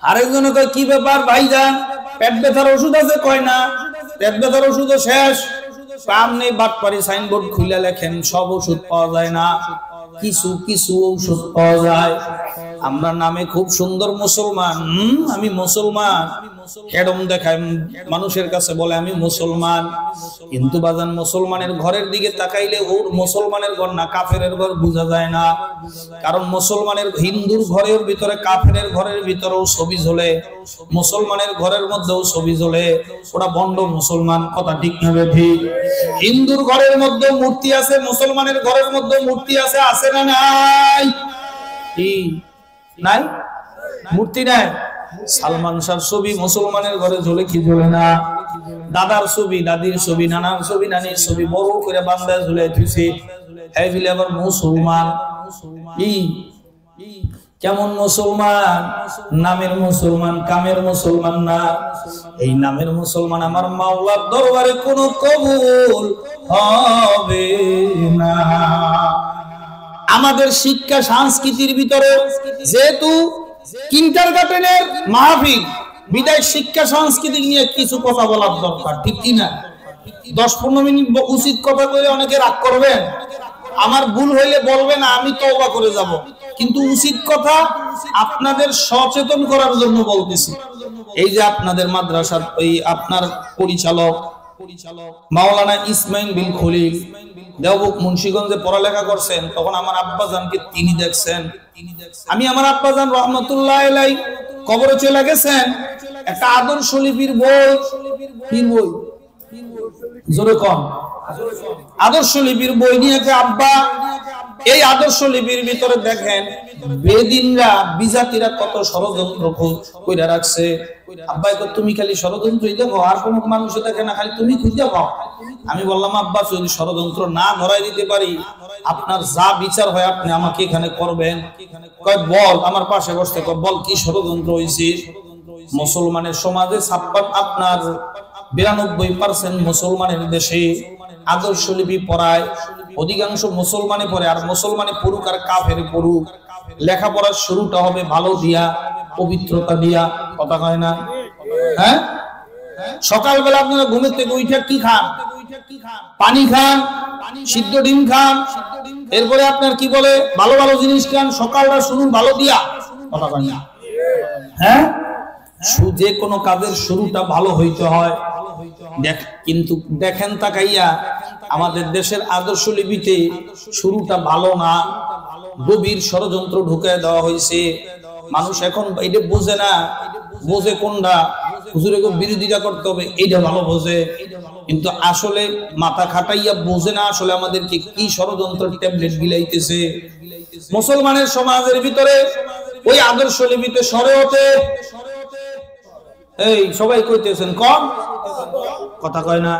আরেকজনে কয় কি ব্যাপার ভাইজান, পেট ব্যথার ওষুধ আছে, কয় না পেট ব্যথার ওষুধও শেষ। কাম নেই, বাটপারি সাইনবোর্ড খুলে লেখেন সব ওষুধ পাওয়া যায় না, কিছু কিছু ঔষধ পাওয়া যায়। আমরা নামে খুব সুন্দর মুসলমান, আমি মুসলমান, এরকম দেখায় মানুষের কাছে বলে আমি মুসলমান। কিন্তু বাজান মুসলমানের ঘরের দিকে তাকাইলে ওর মুসলমানের ঘর না কাফেরের ঘর বোঝা যায় না। কারণ মুসলমানের, হিন্দুর ঘরের ভিতরে কাফেরের ঘরের ভিতরেও ছবি ঝোলে, মুসলমানের ঘরের মধ্যেও ছবি ঝোলে। ওরা ভণ্ড মুসলমান, কথা ঠিক না ঠিক? হিন্দুর ঘরের মধ্যে মূর্তি আছে, মুসলমানের ঘরের মধ্যে মূর্তি আছে, আছে না নাই? কি নাই? মূর্তি নাই। সালমান শাহর ছবি মুসলমানের ঘরে ঝোলে কি ঝোলে না? দাদার ছবি, দাদির ছবি, নানার ছবি, নানির ছবি বড় করে বান্দায় ঝুলে দিয়েছে। এই বিলে আবার মুসলমান। কি কেমন মুসলমান? নামের মুসলমান, কামের মুসলমান না। এই নামের মুসলমান আমার মাওলার দরবারে কোনো কবুল হবে না। আমাদের শিক্ষা সংস্কৃতির ভিতরে যেহেতু কিন্ডারগার্টেনের মাহফিল, বিদায় শিক্ষা সংস্কৃতি নিয়ে কিছু কথা বলার দরকার, ঠিক কি না? 10-15 মিনিট উচিত কথা কইলে অনেকে রাগ করবেন, আমার ভুল হইলে বলবেন, আমি তওবা করে যাব। কিন্তু উচিত কথা আপনাদের সচেতন করার জন্য বলতেছি। এই যে আপনাদের মাদ্রাসার ওই আপনার পরিচালক মাওলানা ইসমাইল বিন খলিল দেওবন্দ মুন্সিগঞ্জে পড়ালেখা করছেন, তখন আমার আব্বাজানকে তিনি দেখছেন। আমি আমার আব্বাজান রহমতুল্লাহ আলাইহি কবরে চলে গেছেন, একটা আদর্শ লিপির বই, কি বই জোরে কম, আদর্শ লিপির বই নিয়েছে আব্বা। এই আদর্শ লিপির ভিতরে দেখেন বেদিনরা, বিজাতিরা কত ষড়যন্ত্র কইরা রাখছে। আব্বা তো তুমি খালি ষড়যন্ত্রই দেখো, আর কোন মানুষ দেখে না, খালি তুমি খুঁজে পাও। আমি বললাম আব্বা যদি ষড়যন্ত্র না ধরাই দিতে পারি, আপনার যা বিচার হয় আপনি আমাকে এখানে করবেন। কয় বল, আমার পাশে বসতে কয় বল কি ষড়যন্ত্র হয়েছে। মুসলমানের সমাজে আপনার 92% মুসলমানের দেশে আদর্শ লিপি পড়ায়, অধিকাংশ মুসলমানে পড়ে, আর মুসলমানে পড়ুক আর কাফের পড়ুক, লেখাপড়ার শুরুটা হবে ভালো দিয়া, পবিত্রতা দিয়া, কথা কয় না? হ্যাঁ, সকালবেলা আপনারা ঘুমের থেকে উঠে কি খান? পানি খান, সিদ্ধ ডিম খান, এরপরে আপনার কি বলে ভালো ভালো জিনিস খান, সকালটা শুনুন ভালো দিয়া, কথা কয় না? হ্যাঁ, যে কোনো কাজের শুরুটা ভালো হইতে হয়। কিন্তু দেখেন তাকাইয়া আমাদের দেশের আদর্শ লিপিতে শুরুটা ভালো না, গভীর ষড়যন্ত্র ঢুকে দেওয়া হয়েছে। মানুষ এখন এটা বোঝে না, বোঝে কোনটা হুজুরের বিরোধিতা করতে হবে এইটা ভালো বোঝে, কিন্তু আসলে মাথা খাটাইয়া বোঝে না আসলে আমাদেরকে কি ষড়যন্ত্র ট্যাবলেট গিলাইতেছে। মুসলমানের সমাজের ভিতরে ওই আদর্শ লিপিতে সরে হতে, এই সবাই কইতেছেন কম, কথা কয় না?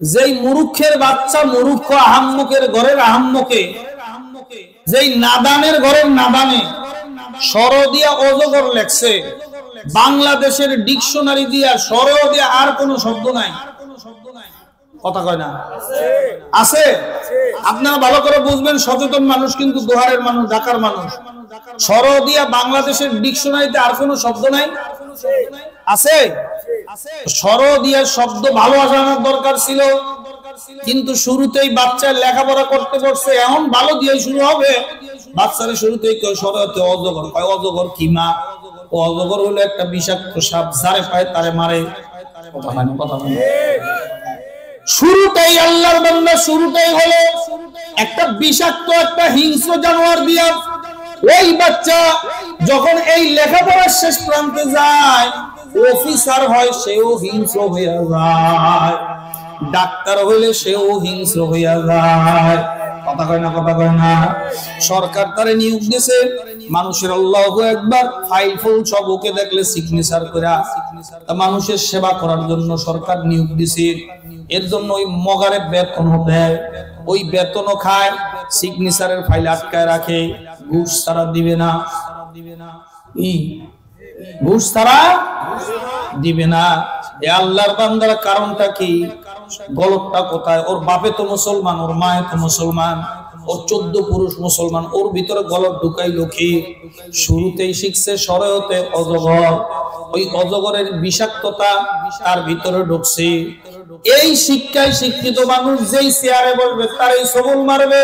যেই মুরুক্ষের বাচ্চা, মুরুক্ষ আহাম্মকের ঘরের আহাম্মকে, যেই নাদানের ঘরের নাদানে সর দিয়া অজগর লেখছে, বাংলাদেশের ডিকশনারি দিয়া সর দিয়া আর কোন শব্দ নাই, কথা কয় না? আছে? আপনারা ভালো করে বুঝবেন, সচেতন মানুষ কিন্তু দোহারের মানুষ, ঢাকার মানুষ। সর দিয়া বাংলাদেশের ডিকশনারিতে আর কোন শব্দ নাই, আছে? সর দিয়া শব্দ ভালো আসানোর দরকার ছিল, কিন্তু শুরুতেই বাচ্চা লেখাপড়া করতে পড়ছে, এখন ভালো দিয়ে শুরু হবে। বাচ্চারা শুরুতেই সরতে অজগর, অজগর কি মা? ও অজগর হলো একটা বিষাক্ত সাপ, যারে পায় তারে মারে, কথা মানে? কথা মানে? শুরুটাই আল্লাহর বান্দা, শুরুটাই হলো একটা বিষাক্ত, একটা হিংস্র জানোয়ার দিয়া। ওই বাচ্চা যখন এই লেখাপড়ার শেষ প্রান্তে যায়, অফিসার হয় সেও হিংস্র হইয়া যায়, ডাক্তার হইলে সেও হিংস্র হইয়া যায়, কথা কয় না, কথা কয় না। সরকার তারে নিয়োগ দিয়েছে, মানুষের আল্লাহু আকবার ফাইল ফুল সব ওকে দেখলে সিগনেচার করা, মানুষের সেবা করার জন্য সরকার নিয়োগ দিয়েছে। এর জন্য ওই মগারে বেতনও দেয়, ওই বেতনও খায়, সিগনেচারের ফাইল আটকায় রাখে, ঘুষ ছাড়া দিবে না, ঘুষ ছাড়া দিবে না। এ আল্লাহর বান্দার কারণটা কি? গলতটা কোথায়? ওর বাপে তো মুসলমান, ওর মায়ে তো মুসলমান, ওর 14 পুরুষ মুসলমান, ওর ভিতরে গলত ঢুকাইলো কি? শুরুতেই শিখছে শরীয়তে অজগর, ওই অজগরের বিষাক্ততা তার ভিতরে ঢুকছে। এই শিক্ষায় শিক্ষিত মানুষ যেই চেয়ারে বসবে তারই সবল মারবে।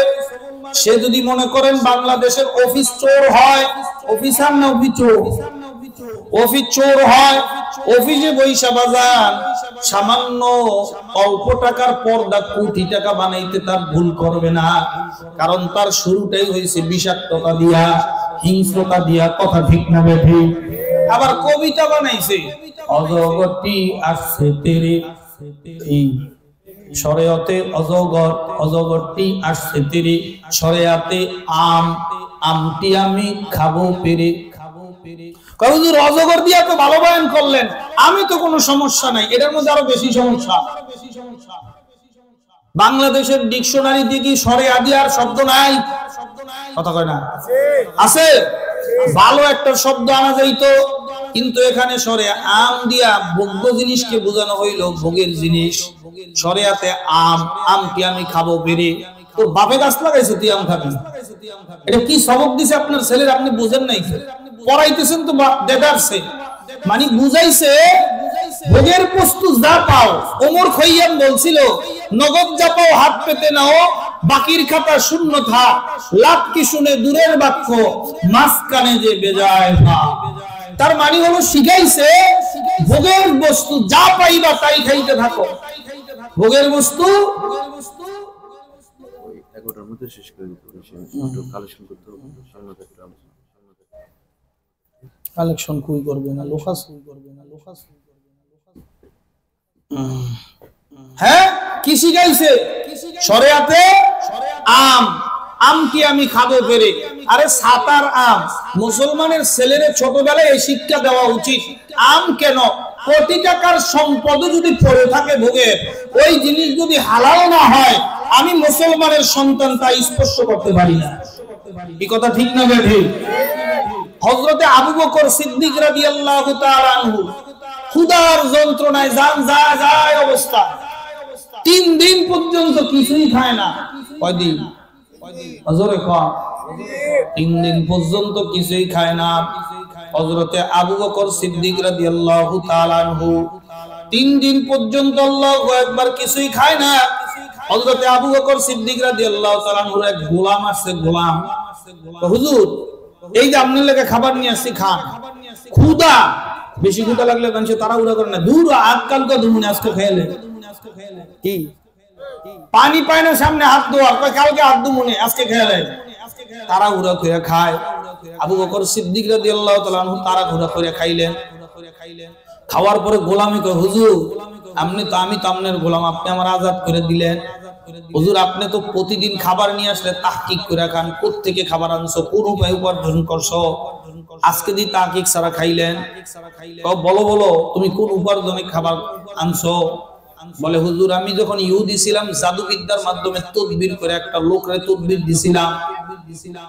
সে যদি মনে করেন বাংলাদেশের অফিস চোর হয়, অফিসার না অফিচোর, অফিস চোর হয়, অফিসে বৈশা বাজান সামান্য অল্প টাকার পর্দা কোটি টাকা বানাইতে তার ভুল করবে না, কারণ তার শুরুটাই হয়েছে বিষাক্ততা দিয়া, হিংস্রতা দিয়া। কথা ঠিক না বেঠি? আবার কবিতা বানাইছে, অজগরটি আসছে তেরে, শরিয়তে অজগর, অজগরটি আসছে তেরে, শরিয়তে আম, আমটি আমি খাবো পেরে। হুজুর অজগর দিয়া তো ভালো বয়ান করলেন, আমি তো কোনো সমস্যা নাই, এটার মধ্যে আরো বেশি সমস্যা। বাংলাদেশের ডিকশনারি দিয়ে কি শরিয়া দিয়ার শব্দ নাই? কথা কয় না? আছে, ভালো একটা শব্দ আনা যাইতো, কিন্তু এখানে শরিয়া আম দিয়া ভোগ্য জিনিসকে বোঝানো হইল ভোগের জিনিস। শরিয়াতে আম, আমটি আমি খাবো পেরে। তোর বাপে গাছ লাগাইছে, তুই আম খাবি? এটা কি সবক দিছে আপনার ছেলের? আপনি বুঝেন নাই, পড়াইতেছেন তো দেদারছে, মানে বুঝাইছে ভোগের বস্তু যা পাও। ওমর খৈয়াম বলছিল, নগদ যা পাও হাত পেতে নাও, বাকির খাতা শূন্য থাক, লাভ কি শুনে দূরের বাক্য, মাঝখানে যে বেজায় না। তার মানে হলো শিখাইছে ভোগের বস্তু যা পাইবা তাই খাইতে থাকো। ভোগের বস্তু শেষ করে দিতে কালেকশন কই করবে না, লোকাস কই করবে না, লোকাস কই করবে না, লোকাস। হ্যাঁ, কি শিখাইছে? শরিয়াতে আম, আমটি আমি খাবো পেরে। আরে সাতার আম, মুসলমানের ছেলেরে ছোটবেলায় এই শিক্ষা দেওয়া উচিত। আম কেন? কোটি টাকার সম্পদ যদি পড়ে থাকে ভোগের, ওই জিনিস যদি হালাল না হয়, আমি মুসলমানের সন্তান তাই স্পর্শ করতে পারি না। এই কথা ঠিক না বেঠি? হযরতে আবু বকর সিদ্দিক রাদিয়াল্লাহু তাআলা আনহু ক্ষুধার যন্ত্রণায় জান যায় অবস্থা, 3 দিন পর্যন্ত কিছুই খায় না। কয়দিন? হযরতে কম 3 দিন পর্যন্ত কিছুই খায় না। হযরতে আবু বকর সিদ্দিক রাদিয়াল্লাহু তাআলা আনহু 3 দিন পর্যন্ত আল্লাহু আকবার কিছুই খায় না। হযরতে আবু বকর সিদ্দিক রাদিয়াল্লাহু তাআলা আনহুর এক গোলাম আছে, গোলাম, হুজুর এই যে আপনার লেগে খাবার নিয়ে আসছি, খান। ক্ষুধা, বেশি ক্ষুধা লাগলে মানুষ তাড়াহুড়া করে না, দূর আজকালকার দুমুনে আজকে খেলে কি পানি পায় না, সামনে হাত ধোয়ার, কালকে হাত দুমুনে আজকে খেলে, তাড়াহুড়া করে খায়। আবু বকর সিদ্দিক রাদিয়াল্লাহু তাআলা আনহু তাড়াহুড়া করে খাইলেন। খাওয়ার পরে গোলামি কয়, হুজুর আপনি তো, আমি তো আপনার গোলাম, আপনি আমার আজাদ করে দিলেন। হুজুর আপনি তো প্রতিদিন খাবার নিয়ে আসলে তাহকিক করে খান, কোত্থেকে খাবার আনছো, কোন উপায়ে উপার্জন করছো, আজকে দি তাহকিক ছাড়া খাইলেন? বলো বলো তুমি কোন উপার্জনে খাবার আনছো? বলে, হুজুর আমি যখন ইহুদি ছিলাম, জাদুবিদ্যার মাধ্যমে তদবির করে একটা লোকরে তদবির দিছিলাম,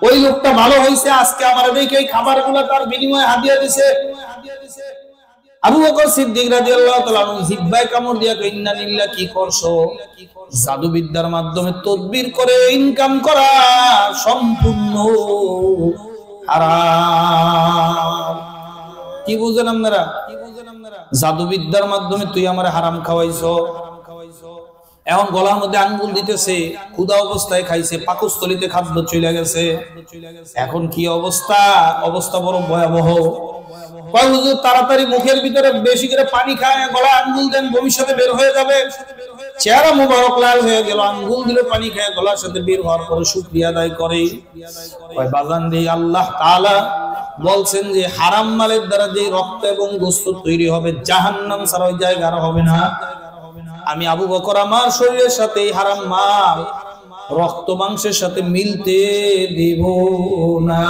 ওই লোকটা ভালো হয়েছে, আজকে আমার দেখে এই খাবারগুলো তার বিনিময়ে হাদিয়া দিছে। আবু বকর সিদ্দিক রাদিয়াল্লাহু তাআলা আনহু জিহ্বায় কামড় দিয়া কই, ইন্না লিল্লাহি, কি করছো? জাদুবিদ্যার মাধ্যমে তদবির করে ইনকাম করা সম্পূর্ণ হারাম। কি বুঝেন আপনারা? জাদুবিদ্যার মাধ্যমে তুই আমারে হারাম খাওয়াইছো। এখন গলার মধ্যে আঙ্গুল দিতেছে, ক্ষুধা অবস্থায় খাইছে, পাকস্থলিতে খাদ্য চলে গেছে, এখন কি অবস্থা? অবস্থা বড় ভয়াবহ। কয় হুজুর তাড়াতাড়ি মুখের ভিতরে বেশি করে পানি খায়, গলায় আঙ্গুল দেন, ভবিষ্যতে বের হয়ে যাবে। চেহারা মুবারক লাল হয়ে গেল, আঙ্গুল দিলে পানি খায়, গলার সাথে বের হওয়ার পরে শুকরিয়া আদায় করে। কয় বাজান রে, আল্লাহ তাআলা বলছেন যে হারাম মালের দ্বারা যে রক্ত এবং গোশত তৈরি হবে, জাহান্নাম ছাড়া ওই জায়গা আর হবে না। আমি আবু বকর আমার শরীরের সাথে হারাম মাল রক্ত মাংসের সাথে মিলতে দিব না।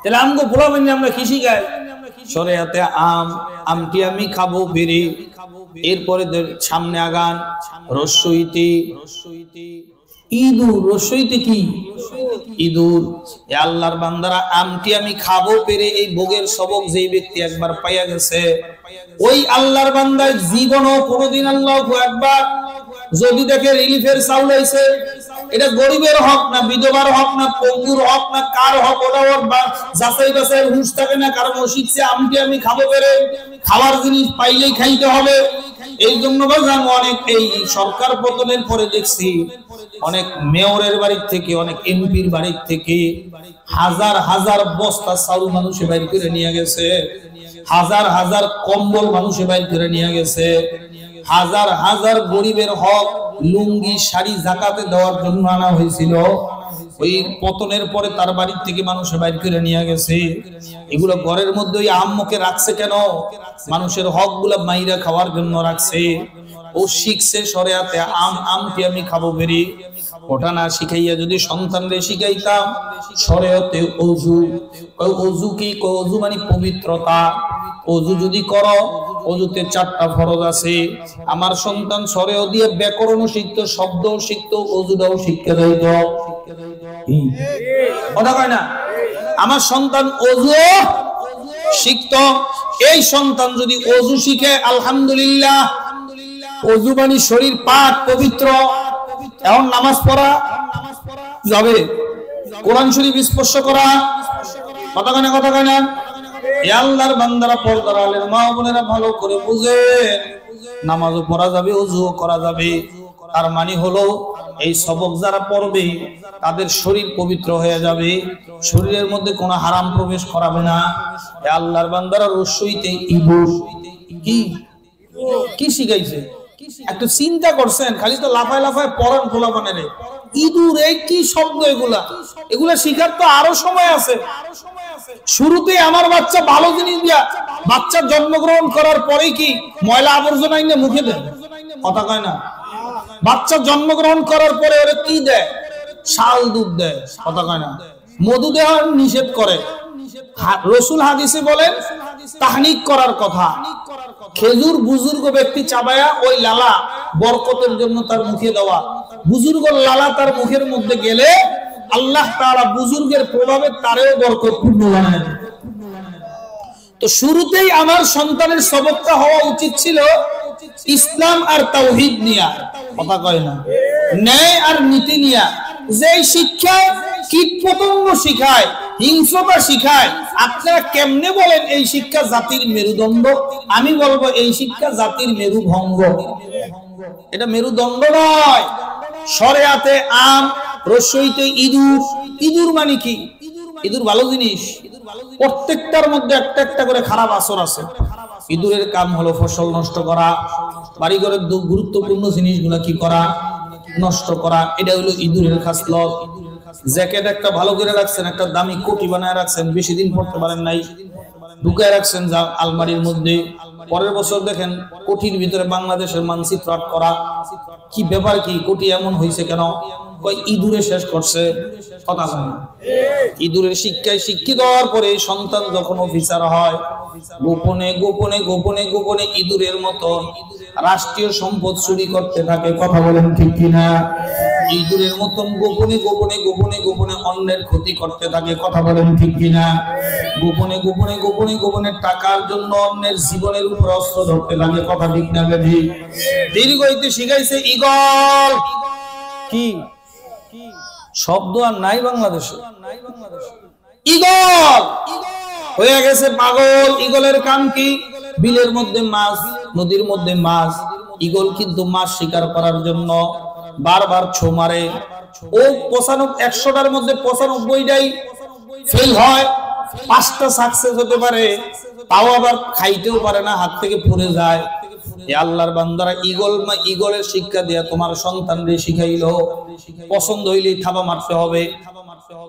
তাহলে আমগো পোলাবেন আমরা কি শিখাই? শরিয়াতে আমটি আমি খাবো বেরি। এরপরে সামনে আগান রস্যইতে ইঁদুর। রস্যইতে কি? ইঁদুর। আল্লাহর বান্দারা আমটি আমি খাবো পেরে এই ভোগের সবক যেই ব্যক্তি একবার পাইয়া গেছে, ওই আল্লাহর বান্দার জীবনও কোনোদিন আল্লাহু আকবার যদি দেখে রিলিফের চাউল হইছে, এটা গরিবের হক না, বিধবার হক না, পঙ্গুর হক না, কার হক ওটা ওর যাচাই বাছাই হুঁশ থাকে না। কারণ ও শিখছে আমটি আমি খাবো পেরে, খাওয়ার জিনিস পাইলেই খাইতে হবে। এই জন্য বাজান অনেক এই সরকার পতনের পরে দেখছি অনেক মেয়রের বাড়ির থেকে, অনেক এমপির বাড়ির থেকে হাজার হাজার বস্তা চাউল মানুষে বাইর করে নিয়ে গেছে, হাজার হাজার কম্বল মানুষে বাইর করে নিয়ে গেছে, হাজার হাজার গরিবের হক লুঙ্গি শাড়ি যাকাতে দেওয়ার জন্য আনা হয়েছিল। ওই পতনের পরে তার বাড়ির থেকে মানুষে বাইর করে নিয়ে গেছে। এগুলো ঘরের মধ্যে ওই আম্মকে রাখছে কেন? মানুষের হক গুলা মাইরা খাওয়ার জন্য রাখছে। ও শিখছে শরিয়াতে আমটি আমি খাবো বেরি। ওটা না শিখাইয়া যদি সন্তানরে শিখাইতাম শরিয়াতে ওযু। ওযু কি? ওযু মানে পবিত্রতা। ওযু যদি করো, ওযুতে 4টা ফরজ আছে। আমার সন্তান শরিয়া দিয়ে ব্যাকরণও শিখতো, শব্দও শিখতো, ওযুটাও শিখতে দিত। কথা কয় না? আমার সন্তান ওযু শিখতো। এই সন্তান যদি ওযু শিখে, আলহামদুলিল্লাহ, ওযু মানে শরীর পাক পবিত্র। এখন নামাজ পড়া যাবে, কোরআন শরীফ স্পর্শ করা, কথা কয় না? কথা কয় না? এ আল্লাহর বান্দারা, পর্দার আলের মা বোনেরা ভালো করে বুঝে, নামাজও পড়া যাবে, ওযুও করা যাবে। তার মানে হলো এই সবক যারা পড়বে তাদের শরীর পবিত্র হয়ে যাবে, শরীরের মধ্যে কোনো হারাম প্রবেশ করাবে না। এ আল্লাহর বান্দারা রস্যইতে ইঁদুর কি কি শিখাইছে? একটু চিন্তা করছেন? খালি তো লাফায় লাফায় পড়ান পোলাপানেরে। ইঁদুর, এই কি শব্দ? এগুলা এগুলা শিখার তো আরো সময় আছে। শুরুতে আমার বাচ্চা ভালো জিনিস দিয়া, বাচ্চা জন্মগ্রহণ করার পরে কি ময়লা আবর্জনা এনে মুখে দেয়? কথা কয় না? বাচ্চা জন্মগ্রহণ করার পরে ওরে কি দেয়? শাল দুধ দেয়। কথা কয় না? মধু দেওয়া নিষেধ করে। রাসূল হাদিসে বলেন তাহনিক করার কথা। খেজুর বুজুর্গ ব্যক্তি চাবায়া ওই লালা বরকতের জন্য তার মুখে দেওয়া। বুজুর্গ লালা তার মুখের মধ্যে গেলে আল্লাহ তাআলা বুজুর্গের প্রভাবে তারেও বরকতপূর্ণ বানায়। তো শুরুতেই আমার সন্তানের সবকটা হওয়া উচিত ছিল ইসলাম আর তাওহীদ নিয়া। কথা কয় না? ন্যায় আর নীতি নিয়া। যে শিক্ষা কীটপতঙ্গ শিখায়, হিংস্রতা শিখায়, আপনারা কেমনে বলেন এই শিক্ষা জাতির মেরুদণ্ড? আমি বলবো এই শিক্ষা জাতির মেরুভঙ্গ। এটা মেরুদণ্ড নয়। শরিয়াতে আম, রস্যইতে ইঁদুর। ইঁদুর মানে কি? ইঁদুর ভালো জিনিস, প্রত্যেকটার মধ্যে একটা একটা করে খারাপ আসর আছে। ইঁদুরের কাম হলো ফসল নষ্ট করা, বাড়িঘরের গুরুত্বপূর্ণ জিনিসগুলো কি করা? নষ্ট করা। এটা হলো ইঁদুরের খাসলত। জ্যাকেট একটা ভালো করে রাখছেন, একটা দামি কোটি বানায় রাখছেন, বেশি দিন পড়তে পারেন নাই, ঢুকায় রাখছেন যা আলমারির মধ্যে। পরের বছর দেখেন কোটির ভিতরে বাংলাদেশের মানচিত্র আট করা। কি ব্যাপার? কি কোটি এমন হয়েছে কেন? কয় ইঁদুরে শেষ করছে। কথা বলেন। ইঁদুরের শিক্ষায় শিক্ষিত হওয়ার পরে সন্তান যখন অফিসার হয়, গোপনে গোপনে গোপনে গোপনে ইঁদুরের মতো রাষ্ট্রীয় সম্পদ চুরি করতে থাকে। কথা বলেন ঠিক কিনা? ইঁদুরের মতন গোপনে গোপনে গোপনে গোপনে অন্যের ক্ষতি করতে থাকে। কথা বলেন ঠিক কিনা? গোপনে গোপনে গোপনে গোপনে টাকার জন্য অন্যের জীবনের উপর অস্ত্র ধরতে থাকে। কথা ঠিক না? ঠিক। দীর্ঘ হইতে শিখাইছে ঈগল। কি শব্দ আর নাই বাংলাদেশে? ঈগল হয়ে গেছে পাগল। ঈগলের কাম কি? বিলের মধ্যে মাছ, নদীর মধ্যে মাছ। ঈগল কিন্তু মাছ শিকার করার জন্য বারবার ছো মারে। ও 100টার মধ্যে 95টাই ফেল হয়, 5টা সাকসেস হতে পারে, তাও আবার খাইতেও পারে না, হাত থেকে পড়ে যায়। এ আল্লাহর বান্দারা, ঈগলের শিক্ষা দিয়া তোমার সন্তানরে শিখাইলো পছন্দ হইলেই থাবা মারতে হবে।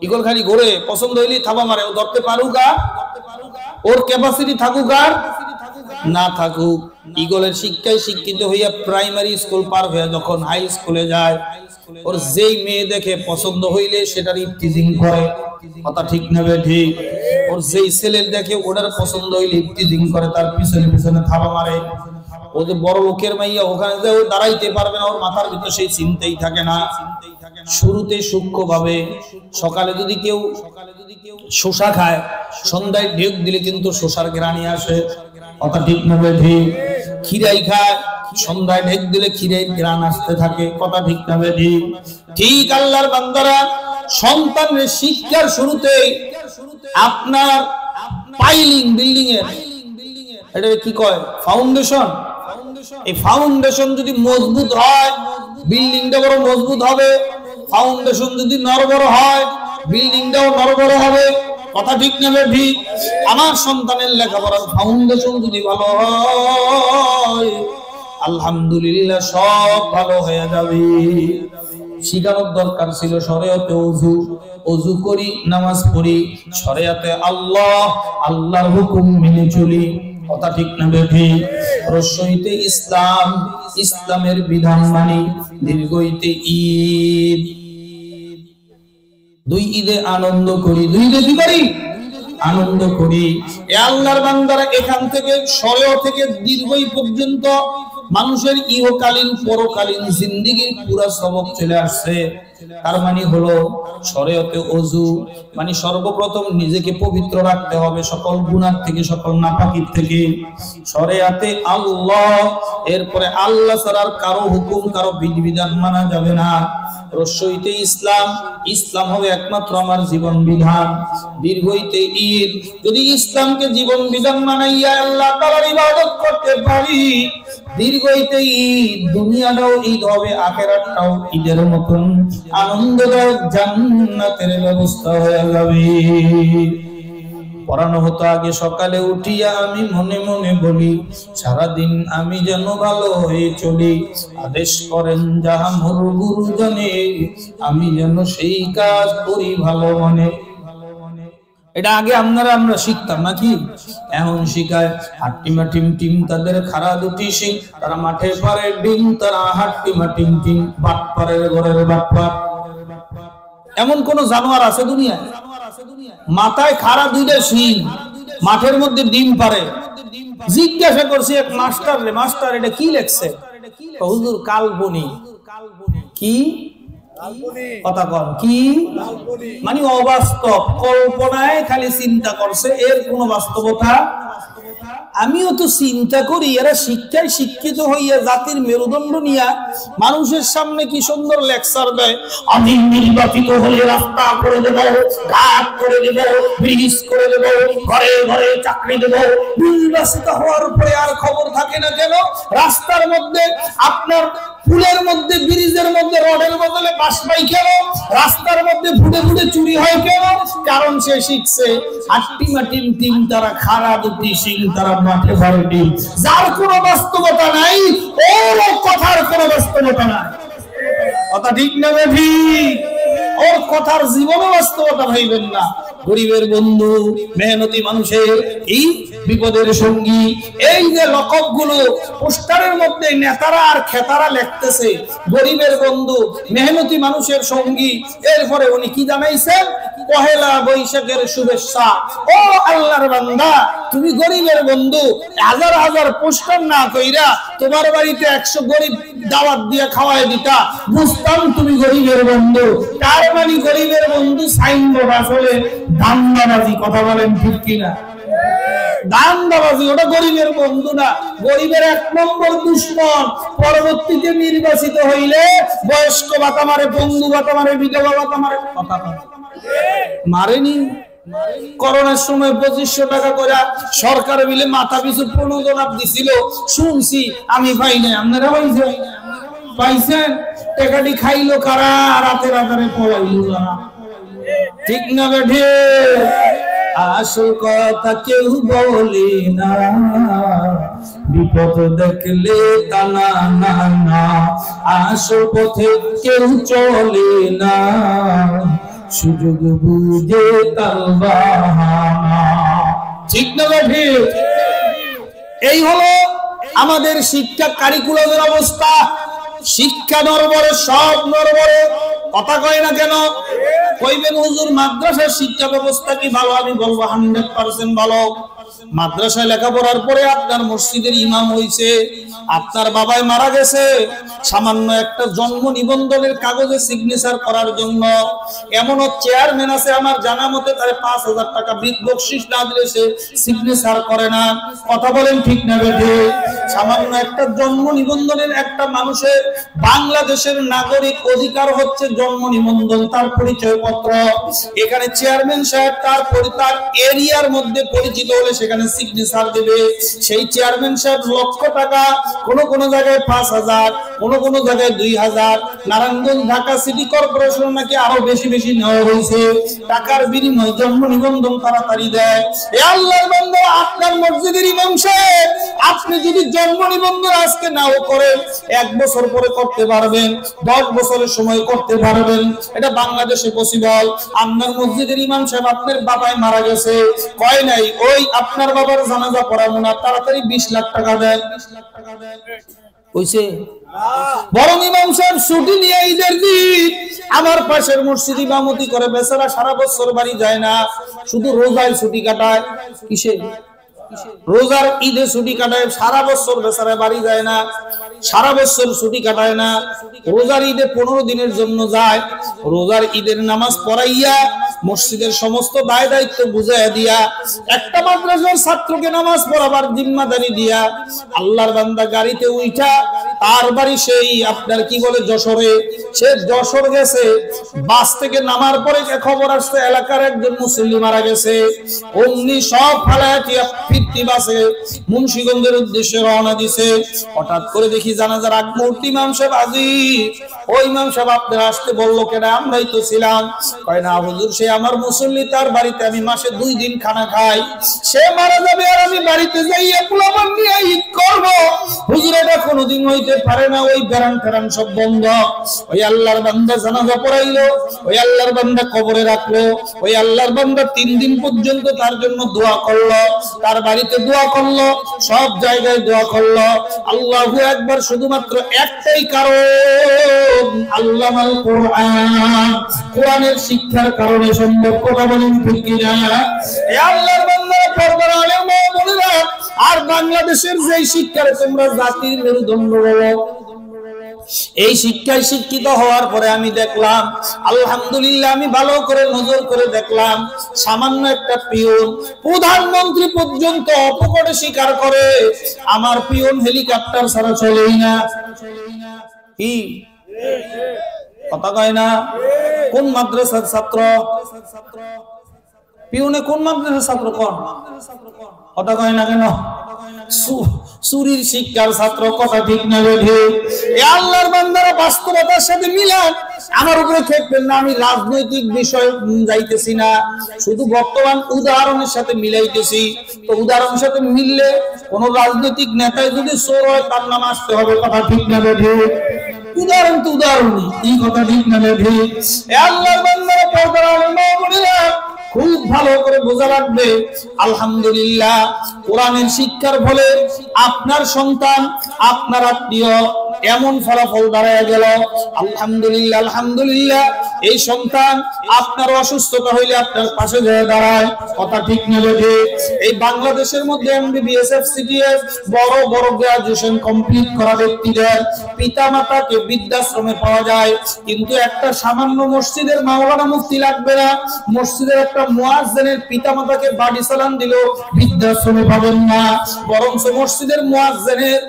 ঈগল খালি ঘোরে, পছন্দ হইলেই থাবা মারে। ও ধরতে পারুক আর ওর ক্যাপাসিটি থাকুক আর না থাকুক, ইগলের শিক্ষায় শিক্ষিত হইয়া প্রাইমারি স্কুল পার হয়ে যখন হাই স্কুলে যায়, ওর যেই মেয়ে দেখে পছন্দ হইলে সেটার ইফতিজিং করে, কথা ঠিক না ঠিক? ওর যেই ছেলের দেখে ওটার পছন্দ হইলে ইফতিজিং করে, তার পিছনে পিছনে থাবা মারে। ও যে বড় লোকের মাইয়া, ওখানে যে ও দাঁড়াইতে পারবে না, ওর মাথার ভিতর সেই চিন্তাই থাকে না। শুরুতে সূক্ষ্ম ভাবে, সকালে যদি কেউ শসা খায়, সন্ধ্যায় ঢেক দিলে কিন্তু শসার ঘ্রাণই আসে, কথা ঠিক না ঠিক? খিরাই খায়, সন্ধ্যায় ঢেক দিলে খিরাইয়ের ঘ্রাণ আসতে থাকে, কথা ঠিক না ঠিক? ঠিক আল্লাহর বান্দারা, সন্তানের শিক্ষার শুরুতে আপনার পাইলিং, বিল্ডিং এর এটা কি কয়, ফাউন্ডেশন। এই ফাউন্ডেশন যদি মজবুত হয়, বিল্ডিংটা বড় মজবুত হবে। ফাউন্ডেশন যদি নড়বড় হয়, বিল্ডিংটাও নড়বড় হবে, কথা ঠিক না ঠিক? আমার সন্তানের লেখাপড়ার ফাউন্ডেশন যদি ভালো হয়, আলহামদুলিল্লাহ সব ভালো হয়ে যাবে। শিখানোর দরকার ছিল শরিয়তে ওযু, ওযু করি, নামাজ পড়ি, শরিয়তে আল্লাহ, আল্লাহর হুকুম মেনে চলি, কথা ঠিক না ঠিক? রসইতে ইসলাম, ইসলামের বিধান মানি, দীর্ঘইতে ঈদ, দুই ঈদে আনন্দ করি, দুই ঈদে কি করি? আনন্দ করি। এ আল্লাহর বান্দারা, এখান থেকে শরিয়ত থেকে দীর্ঘই পর্যন্ত মানুষের ইহকালীন পরকালীন জিন্দেগির পুরো সবক চলে আসছে। তার মানে হলো শরিয়তে ওযু মানে সর্বপ্রথম নিজেকে পবিত্র রাখতে হবে সকল গুনাহ থেকে, সকল নাপাকি থেকে। শরিয়তে আল্লাহ, এরপরে আল্লাহ ছাড়া কারো হুকুম, কারো বিধিবিধান মানা যাবে না। রসইতে ইসলাম, ইসলাম হবে একমাত্র আমার জীবন বিধান। দীর্ঘইতে ঈদ, যদি ইসলামকে জীবন বিধান মানাইয়া আল্লাহ তাআলার ইবাদত করতে পারি, দীর্ঘইতে ঈদ, দুনিয়াটাও ঈদ হবে, আখিরাতটাও ঈদের মতন আনন্দদায়ক জান্নাতের ব্যবস্থা হয়ে যাবে। পড়ানো হতো আগে সকালে উঠিয়া, আমি মনে মনে বলি, সারাদিন আমি যেন ভালো হয়ে চলি, আদেশ করেন যাহা মোর গুরু জানে, আমি যেন সেই কাজ করি ভালো মনে। এটা আগে আমরা শিখতাম নাকি? এখন শিখায় হাট্টিমা টিম টিম, তাদের খাড়া দুটি সিং, তারা মাঠে পারে ডিম, তারা হাট্টিমা টিম টিম, বাট পারের ঘরের বাটপার। এমন কোন জানোয়ার আছে দুনিয়ায়? মাথায় খাড়া দুইটা সিং, মাঠের মধ্যে ডিম পারে। জিজ্ঞাসা করছি এক মাস্টার রে, মাস্টার এটা কি লেখছে? হুজুর কাল্পনিক। কি কথা কন? কি মানে অবাস্তব, কল্পনায় খালি চিন্তা করছে, এর কোন বাস্তবতা। আমিও তো চিন্তা করি, এরা শিক্ষায় শিক্ষিত হইয়া জাতির মেরুদণ্ড নিয়া মানুষের সামনে কি সুন্দর লেকচার দেয়, আমি নির্বাচিত হলে রাস্তা করে দেব, ঘাট করে দেব, ব্রিজ করে দেব, ঘরে ঘরে চাকরি দেব। নির্বাচিত হওয়ার উপরে আর খবর থাকে না কেন? রাস্তার মধ্যে, আপনার পুলের মধ্যে, ব্রিজের মধ্যে রডের বদলে বাঁশ পাই কেন? রাস্তার মধ্যে ফুটে ফুটে চুরি হয় কেন? কারণ সে শিখছে আট্টিমা টিম টিম, তারা খাড়া দুটি সিং, তারা মাঠে ভরে ডিম। যার কোনো বাস্তবতা নাই, ওর কথার কোনো বাস্তবতা নাই, কথা ঠিক না ঠিক? ওর কথার জীবনে বাস্তবতা ভাইবেন না। গরিবের বন্ধু, মেহনতি মানুষের এই বিপদের সঙ্গী, এই যে লকব গুলো পোস্টারের মধ্যে নেতারা আর খেতারা লিখতেছে, গরিবের বন্ধু, মেহনতি মানুষের সঙ্গী, এরপরে উনি কি জানাইছেন? পহেলা বৈশাখের শুভেচ্ছা। ও আল্লাহর বান্দা, তুমি গরিবের বন্ধু, হাজার হাজার পোস্টার না কইরা তোমার বাড়িতে 100 গরিব দাওয়াত দিয়া খাওয়াই দিতা, বুঝতাম তুমি গরিবের বন্ধু। তার মানে গরিবের বন্ধু সাইনবোর্ড আসলে দান্দাবাজি, কথা বলেন ঠিক কিনা? দান্দাবাজি, ওটা গরিবের বন্ধু না, গরিবের 1 নম্বর দুশমন। পরবর্তীতে নির্বাচিত হইলে বয়স্ক ভাতা মারে, বন্ধু ভাতা মারে, বিধবা ভাতা মারে, কথা মারেনি। করোনার সময় 2500 টাকা করে সরকার মিলে মাথা পিছু প্রণোদনা দিছিল, শুনছি, আমি পাই নাই। আপনারা পাইছেন? টাকাটি খাইলো কারা? রাতে রাতে পড়াইলো যারা, ঠিক না বেঠে? আসল কথা কেউ বলে না, বিপদ দেখলে টানা না না, আসল পথে কেউ চলে না, সুযোগ বুঝে তার বাহানা, ঠিক না বেঠে? এই হলো আমাদের শিক্ষা কারিকুলামের অবস্থা। শিক্ষা নরবরে, সব নরবরে। কথা কয় না কেন? কইবেন হুজুর মাদ্রাসার শিক্ষা ব্যবস্থা কি ভালো? আমি বলবো 100% ভালো। মাদ্রাসায় লেখাপড়ার পরে আপনার মসজিদের ইমাম হইছে, আপনার বাবাই মারা গেছে, সামান্য একটা জন্ম নিবন্ধনের কাগজে সিগনেচার করার জন্য এমনও চেয়ারম্যান আছে আমার জানা মতে, তারে 5,000 টাকা বকশিশ না দিলে সে সিগনেচার করে না। কথা বলেন ঠিক না বেঠে? সামান্য একটা জন্ম নিবন্ধনের, একটা মানুষের বাংলাদেশের নাগরিক অধিকার হচ্ছে জন্ম নিবন্ধন, তার পরিচয়পত্র। এখানে চেয়ারম্যান সাহেব তার এরিয়ার মধ্যে পরিচিত হলে সেখানে সিগনেচার দেবে। সেই চেয়ারম্যান সাহেব লক্ষ টাকা, কোন জায়গায় 5,000, কোন জায়গায় 2,000, নারায়ণগঞ্জ ঢাকা সিটি কর্পোরেশন নাকি আরো বেশি বেশি নেওয়া হয়েছে। টাকার বিনিময়ে জন্ম নিবন্ধন তাড়াতাড়ি দেয়। এ আল্লাহর বান্দা, আপনার মসজিদের ইমাম সাহেব আপনি যদি জন্ম নিবন্ধন আজকে নাও করেন, 1 বছর পরে করতে পারবেন, 10 বছরের সময় করতে পারবেন। এটা বাংলাদেশে পসিবল। আপনার মসজিদের ইমাম সাহেব আপনার বাবাই মারা গেছে, কয় নাই ওই আপনার বাবার জানাজা পড়াবো না, তাড়াতাড়ি 20 লাখ টাকা দেন। কইছে বরং ইমাম সাহেব ছুটি নিয়ে ঈদের দিন আমার পাশের মসজিদ ইমামতি করে, বেচারা সারা বছর বাড়ি যায় না, শুধু রোজায় ছুটি কাটায়। কিসে? রোজার ঈদে ছুটি কাটায়, সারা বছর বেচারা বাড়ি যায় না, সারা বছর ছুটি কাটায় না। রোজার ঈদে 15 দিনের জন্য যায়। রোজার ঈদের নামাজ পড়াইয়া মসজিদের সমস্ত দায় দায়িত্ব বুঝাইয়া দিয়া, একটা মাদ্রাসার ছাত্রকে নামাজ পড়াবার জিম্মাদারি দিয়া, আল্লাহর বান্দা গাড়িতে উঠা তার বাড়ি সেই আপনার কি বলে যশোরে, সে যশোর গেছে। বাস থেকে নামার পরে খবর আসছে এলাকার একজন মুসল্লি মারা গেছে। অমনি সব ফালায়া ফিরতি বাসে মুন্সিগঞ্জের উদ্দেশ্যে রওনা দিছে। হঠাৎ করে দেখি জানাজার আগ মুহূর্তে ইমাম সাহেব হাজির। ওই ইমাম সাহেব আপনার আসতে বললো কেন? আমরাই তো ছিলাম। কয় না হুজুর, সে আমার মুসল্লি, তার বাড়িতে আমি মাসে 2 দিন খানা খাই, সে মারা যাবে আর আমি বাড়িতে যাইয়া পোলাপান নিয়ে ঈদ করবো। হুজুর এটা কোনোদিন হইতে পারে না, ওই বেরান টেরান সব বন্ধ। ওই আল্লাহর বান্দা জানাজা পড়াইলো, ওই আল্লাহর বান্দা কবরে রাখলো, ওই আল্লাহর বান্দা 3 দিন পর্যন্ত তার জন্য দোয়া করলো, তার বাড়িতে দোয়া করলো, সব জায়গায় দোয়া করলো। আল্লাহু আকবার। শুধুমাত্র একটাই কারণ, আল্লামাল কোরআন, কোরআনের শিক্ষার কারণে সম্ভব। কথা বলেন ঠিক কিনা? এই আল্লাহর বান্দা পর্দার আলেম বলেরা, আর বাংলাদেশের যেই শিক্ষারে তোমরা জাতির মেরুদণ্ড বলো, এই শিক্ষায় শিক্ষিত হওয়ার পরে আমি দেখলাম আলহামদুলিল্লাহ, আমি ভালো করে নজর করে দেখলাম, সামান্য একটা পিয়ন প্রধানমন্ত্রী পর্যন্ত অপকটে স্বীকার করে আমার পিয়ন হেলিকপ্টার ছাড়া চলেই না। কি কথা কয় না? কোন মাদ্রাসার ছাত্র? পিয়নে কোন মাদ্রাসার ছাত্র? কোন কথা কয় না কেন? চুরির শিক্ষার ছাত্র। কথা ঠিক না বেঠে? আল্লাহর বান্দারা বাস্তবতার সাথে মিলান। আমার উপরে খেপবেন না, আমি রাজনৈতিক বিষয় যাইতেছি না, শুধু বর্তমান উদাহরণের সাথে মিলাইতেছি। তো উদাহরণের সাথে মিললে কোন রাজনৈতিক নেতায় যদি চোর হয় তার নাম আসতে হবে। কথা ঠিক না বেঠে? উদাহরণ তো উদাহরণই। এই কথা ঠিক না বেঠে? আল্লাহর বান্দারা পর্দার আলেম বলেরা খুব ভালো করে বোঝা লাগবে। আলহামদুলিল্লাহ, কোরআনের শিক্ষার ফলে আপনার সন্তান, আপনার আত্মীয় এমন ফলাফল দাঁড়ায় গেল। আলহামদুলিল্লাহ, আলহামদুলিল্লাহ। এই সন্তান আপনার অসুস্থতা হইলে আপনার পাশে হয়ে দাঁড়ায়। কথা ঠিক না বেঠে? এই বাংলাদেশের মধ্যে MBBS, FCTS বড় বড় গ্রাজুয়েশন কমপ্লিট করা ব্যক্তিদের পিতা মাতাকে বৃদ্ধাশ্রমে পাওয়া যায়, কিন্তু একটা সামান্য মসজিদের মাওলানা মুফতি লাগবে না, মসজিদের একটা মুয়াজ্জিনের পিতা মাতাকে বাড়ি সালাম দিল বৃদ্ধাশ্রমে পাবেন না। বরং মসজিদের মুয়াজ্জিনের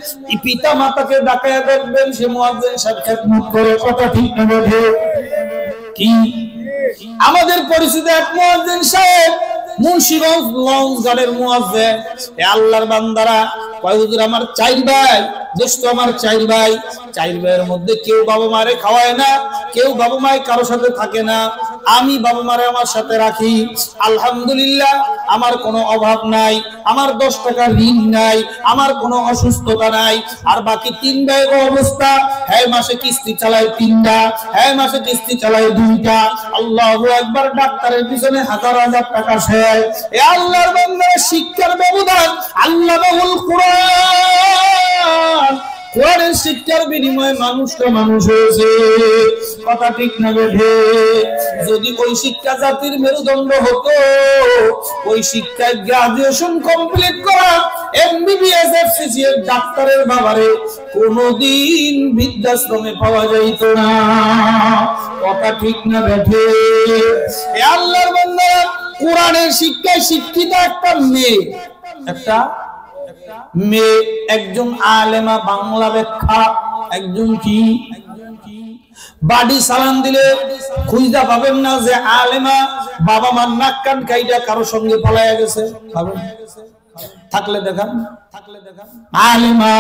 পিতা মাতাকে ডাকায়া দেখবেন, সে মুয়াজ্জিন সাহেব খেদমত করে। কথা ঠিক না বেঠে? কি আমাদের পরিচিত এক মুয়াজ্জিন সাহেব মুন্সিগঞ্জ লঞ্চ গার্ডের মুয়াজ্জিন। এ আল্লাহর বান্দারা কয় হুজুর আমার 4 ভাই, দোস্ত আমার 4 ভাই, 4 ভাইয়ের মধ্যে কেউ বাবা মারে খাওয়ায় না, কেউ বাবা মায়ের কারোর সাথে থাকে না, আমি বাবা মারে আমার সাথে রাখি, আলহামদুলিল্লাহ আমার কোনো অভাব নাই, আমার 10 টাকা ঋণ নাই, আমার কোনো অসুস্থতা নাই। আর বাকি 3 ভাই অবস্থা, হ্যাঁ মাসে কিস্তি চালায় 3টা, হ্যাঁ মাসে কিস্তি চালায় 2টা। আল্লাহু আকবার। ডাক্তারের পিছনে হাজার হাজার টাকা শেষ। এ আল্লাহর বান্দার শিক্ষার ব্যবধান আল্লাহুল কুরআন, কোরআনের শিক্ষার বিনিময়ে মানুষটা মানুষ হয়েছে। কথা ঠিক না বেঠে? যদি ওই শিক্ষা জাতির মেরুদণ্ড হতো, ওই শিক্ষায় গ্রাজুয়েশন কমপ্লিট করা এমবিবিএস এফসিসি এর ডাক্তারের বাবারে কোনদিন বৃদ্ধাশ্রমে পাওয়া যাইত না। কথা ঠিক না বেঠে? এ আল্লাহর বান্দা, কোরআনের শিক্ষায় শিক্ষিত একটা মেয়ে, একজন আলেমা, বাংলা ব্যাখ্যা, একজন কি বাড়ি সালাম দিলে খুঁজা পাবেন না যে আলেমা বাবা মার নাক কান কাইটা কারো সঙ্গে পালায়া গেছে। থাকলে দেখান, আলেমা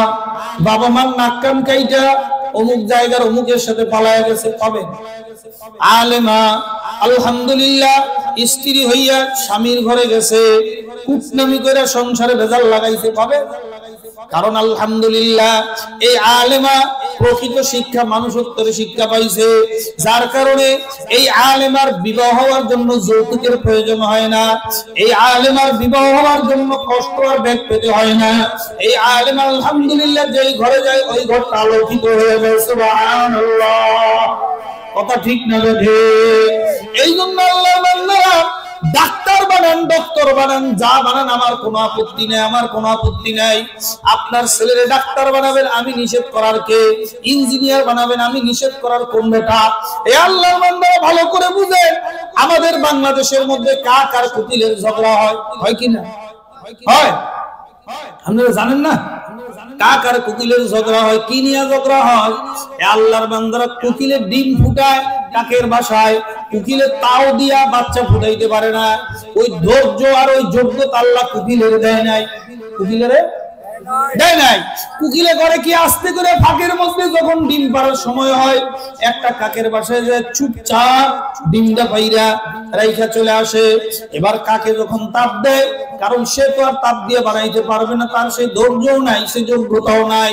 বাবা মার নাক কান কাইটা অমুক জায়গার অমুকের সাথে পালায়া গেছে, পাবেন। আলেমা আলহামদুলিল্লাহ স্ত্রী হইয়া স্বামীর ঘরে গেছে, কুটনামি করে সংসারে ভেজাল লাগাইছে, পাবে। কারণ আলহামদুলিল্লাহ এই আলেমা প্রকৃত শিক্ষা, মানুষত্বের শিক্ষা পাইছে, যার কারণে এই আলেমার বিবাহ হওয়ার জন্য যৌতুকের প্রয়োজন হয় না। এই আলেমার বিবাহ হওয়ার জন্য কষ্ট আর ব্যাগ পেতে হয় না। এই আলেমা আলহামদুলিল্লাহ যেই ঘরে যায় ওই ঘরটা আলোকিত হয়ে যায়। সুবহানাল্লাহ। কথা ঠিক না বেঠে? এই জন্য আল্লাহর বান্দারা ডাক্তার বানান, ডক্টর বানান, যা বানান আমার কোনো আপত্তি নেই, আমার কোনো আপত্তি নাই। আপনার ছেলেরে ডাক্তার বানাবেন, আমি নিষেধ করার কে? ইঞ্জিনিয়ার বানাবেন, আমি নিষেধ করার কোন বেটা? এই আল্লাহর বান্দারা ভালো করে বুঝেন, আমাদের বাংলাদেশের মধ্যে কাক আর কোকিলের ঝগড়া হয় কি না? হয়। আপনারা জানেন না? কাক আর কোকিলের ঝগড়া হয়। কি নিয়ে ঝগড়া হয়? আল্লাহর বান্দারা কোকিলের ডিম ফুটায় কাকের বাসায়, কোকিলের তাও দিয়া বাচ্চা ফুটাইতে পারে না। ওই ধৈর্য আর ওই যোগ্যতা আল্লাহ কোকিলের দেয় নাই। কোকিলের দেয় নাই। কোকিলে করে কি, আস্তে করে ফাঁকের মধ্যে যখন ডিম পাড়ার সময় হয়, একটা কাকের বাসায় যায়, চুপচাপ ডিমটা পাইরা রাইখা চলে আসে। এবার কাকে যখন তাপ দেয়, কারণ সে তো আর তাপ দিয়ে বানাইতে পারবে না, তার সেই ধৈর্যও নাই, সে যোগ্যতাও নাই।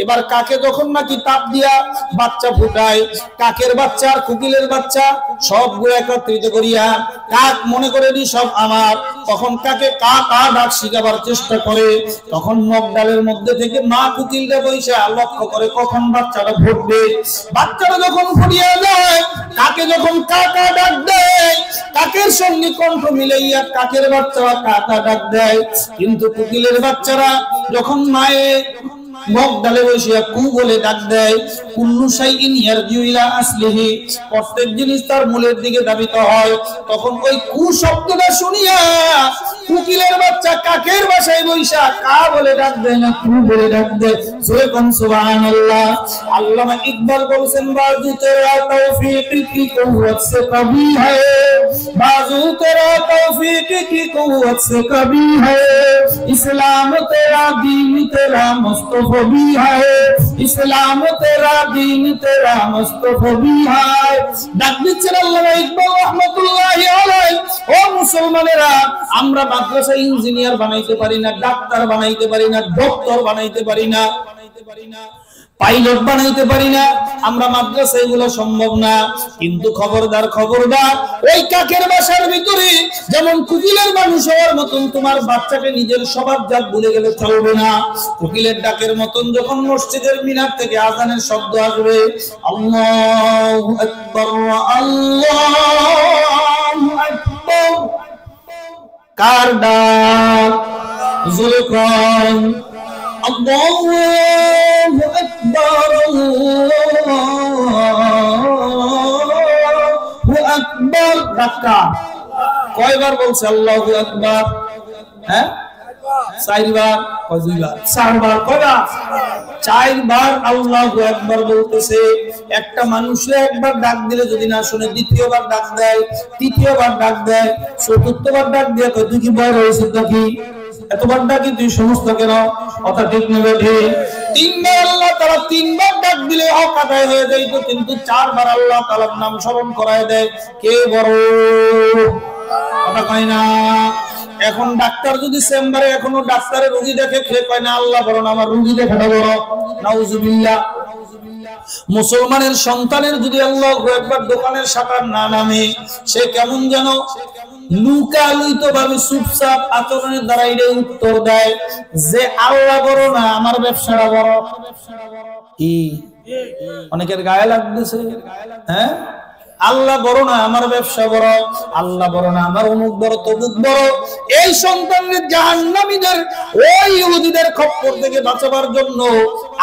এবার কাকে যখন নাকি তাপ দিয়া বাচ্চা ফুটায়, কাকের বাচ্চা আর কোকিলের বাচ্চা সবগুলো একত্রিত করিয়া কাক মনে করে নি সব আমার। তখন কাকে কা কা ডাক শিখাবার চেষ্টা করে, তখন মগডালের মধ্যে থেকে মা কোকিলটা বইসা লক্ষ্য করে কখন বাচ্চাটা ফুটবে। বাচ্চাটা যখন ফুটিয়া যায়, কাকে যখন কা কা ডাক দেয়, কাকের সঙ্গে কণ্ঠ মিলাইয়া কাকের বাচ্চারা কা কা ডাক দেয়। কিন্তু কোকিলের বাচ্চারা যখন মায়ের মগডালে বসিয়া কু বলে ডাক দেয়, কুল্লু শাইইন ইয়ারজিউ ইলা আসলিহি, প্রত্যেক জিনিস তার মূলের দিকে ধাবিত হয়। তখন ওই কু শব্দটা শুনিয়া কোকিলের বাচ্চা কাকের বাসায় বইসা কা বলে ডাক দেয় না কু বলে ডাক দেয়। সুবহানাল্লাহ। আল্লামা ইকবাল বলেছেন, বাজু তেরা তৌফিক কি কুওয়াত সে কবি হ্যায়, বাজু তেরা তৌফিক কি কুওয়াত সে কবি হ্যায়, ইসলাম তেরা দীন তেরা মুস্তফা भी है, इस्लाम तेरा दीन तेरा मुस्तफा भी है। ডাক দিচ্ছেন আল্লামা ইকবাল রাহমাতুল্লাহি আলাইহি, ও মুসলমানেরা, আমরা মাদ্রাসা ইঞ্জিনিয়ার বানাইতে পারি না, ডাক্তার বানাইতে পারি না, ডক্টর বানাইতে পারি না, পাইলট বানাইতে পারি না, আমরা মাদ্রাসা এগুলো সম্ভব না। কিন্তু খবরদার খবরদার, ওই কাকের বাসার ভিতরে যেমন কোকিলের মানুষ হওয়ার মতন তোমার বাচ্চাকে নিজের স্বভাবজাত ভুলে গেলে চলবে না। কোকিলের ডাকের মতন যখন মসজিদের মিনার থেকে আযানের শব্দ আসবে, আল্লাহু আকবার আল্লাহু আকবার, কার ডাক? যুলকান আল্লাহু আকবার আল্লাহু আকবার। ডাক্তার কয়বার বলছে আল্লাহু আকবার? হ্যাঁ, চারবার, কয় দুইবার, চারবার, কয়বার, চারবার আল্লাহু আকবার বলতেছে। একটা মানুষে একবার ডাক দিলে যদি না শুনে দ্বিতীয়বার ডাক দেয়, তৃতীয়বার ডাক দেয়, চতুর্থবার ডাক দিয়ে কয় তুই কি বড় হয়েছিস নাকি, এতবার ডাকি তুই সমস্ত কেন, কথা ঠিক নেবে ঠিক। তিনবার আল্লাহ তাআলা তিনবার ডাক দিলে হক আদায় হয়ে যাইতো, কিন্তু চারবার আল্লাহ তাআলার নাম স্মরণ করায় দেয় কে বড়, কথা কয় না। এখন ডাক্তার যদি চেম্বারে এখনো ডাক্তারে রোগী দেখে খেয়ে কয় না আল্লাহ বড় না আমার রোগী দেখাটা বড়, নাউজুবিল্লাহ। মুসলমানের সন্তানের যদি আল্লাহু আকবার দোকানের শাটার না নামে, সে কেমন যেন লুকায়িত ভাবে চুপচাপ আচরণের দ্বারা এটা উত্তর দেয় যে আল্লাহ বড় না আমার ব্যবসাটা বড়। কি অনেকের গায়ে লাগতেছে, হ্যাঁ আল্লাহ বড় না আমার ব্যবসা বড়, আল্লাহ বড় না আমার অমুক বড় তমুক বড়। এই সন্তানদের জাহান্নামীদের ওই ইহুদিদের খপ্পর থেকে বাঁচাবার জন্য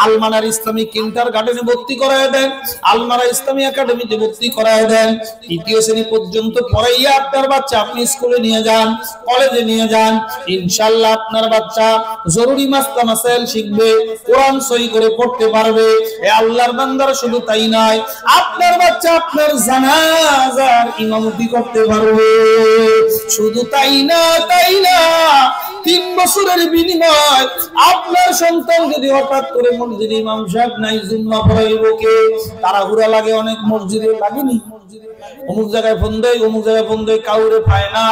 আলমানার ইসলামী কিন্ডারগার্টেনে ভর্তি করায় দেন, আলমারা ইসলামী একাডেমিতে ভর্তি করায় দেন। তৃতীয় শ্রেণী পর্যন্ত পড়াইয়া আপনার বাচ্চা আপনি স্কুলে নিয়ে যান, কলেজে নিয়ে যান, ইনশাআল্লাহ আপনার বাচ্চা জরুরি মাসলা মাসাইল শিখবে, কোরআন সহি করে পড়তে পারবে। এ আল্লাহর বান্দারা শুধু তাই নয়, আপনার বাচ্চা আপনার জানাজার ইমামতি করতে পারবে। শুধু তাই না, 3 বছরের বিনিময় আপনার সন্তান যদি হঠাৎ করে মসজিদে ইমাম সাহেব নাই জুম্মা পড়াইব কে, তাড়াহুড়া লাগে অনেক মসজিদে, লাগেনি? অমুক জায়গায় ফোন দেয়, অমুক জায়গায় ফোন দেয়, কাউরে পায় না,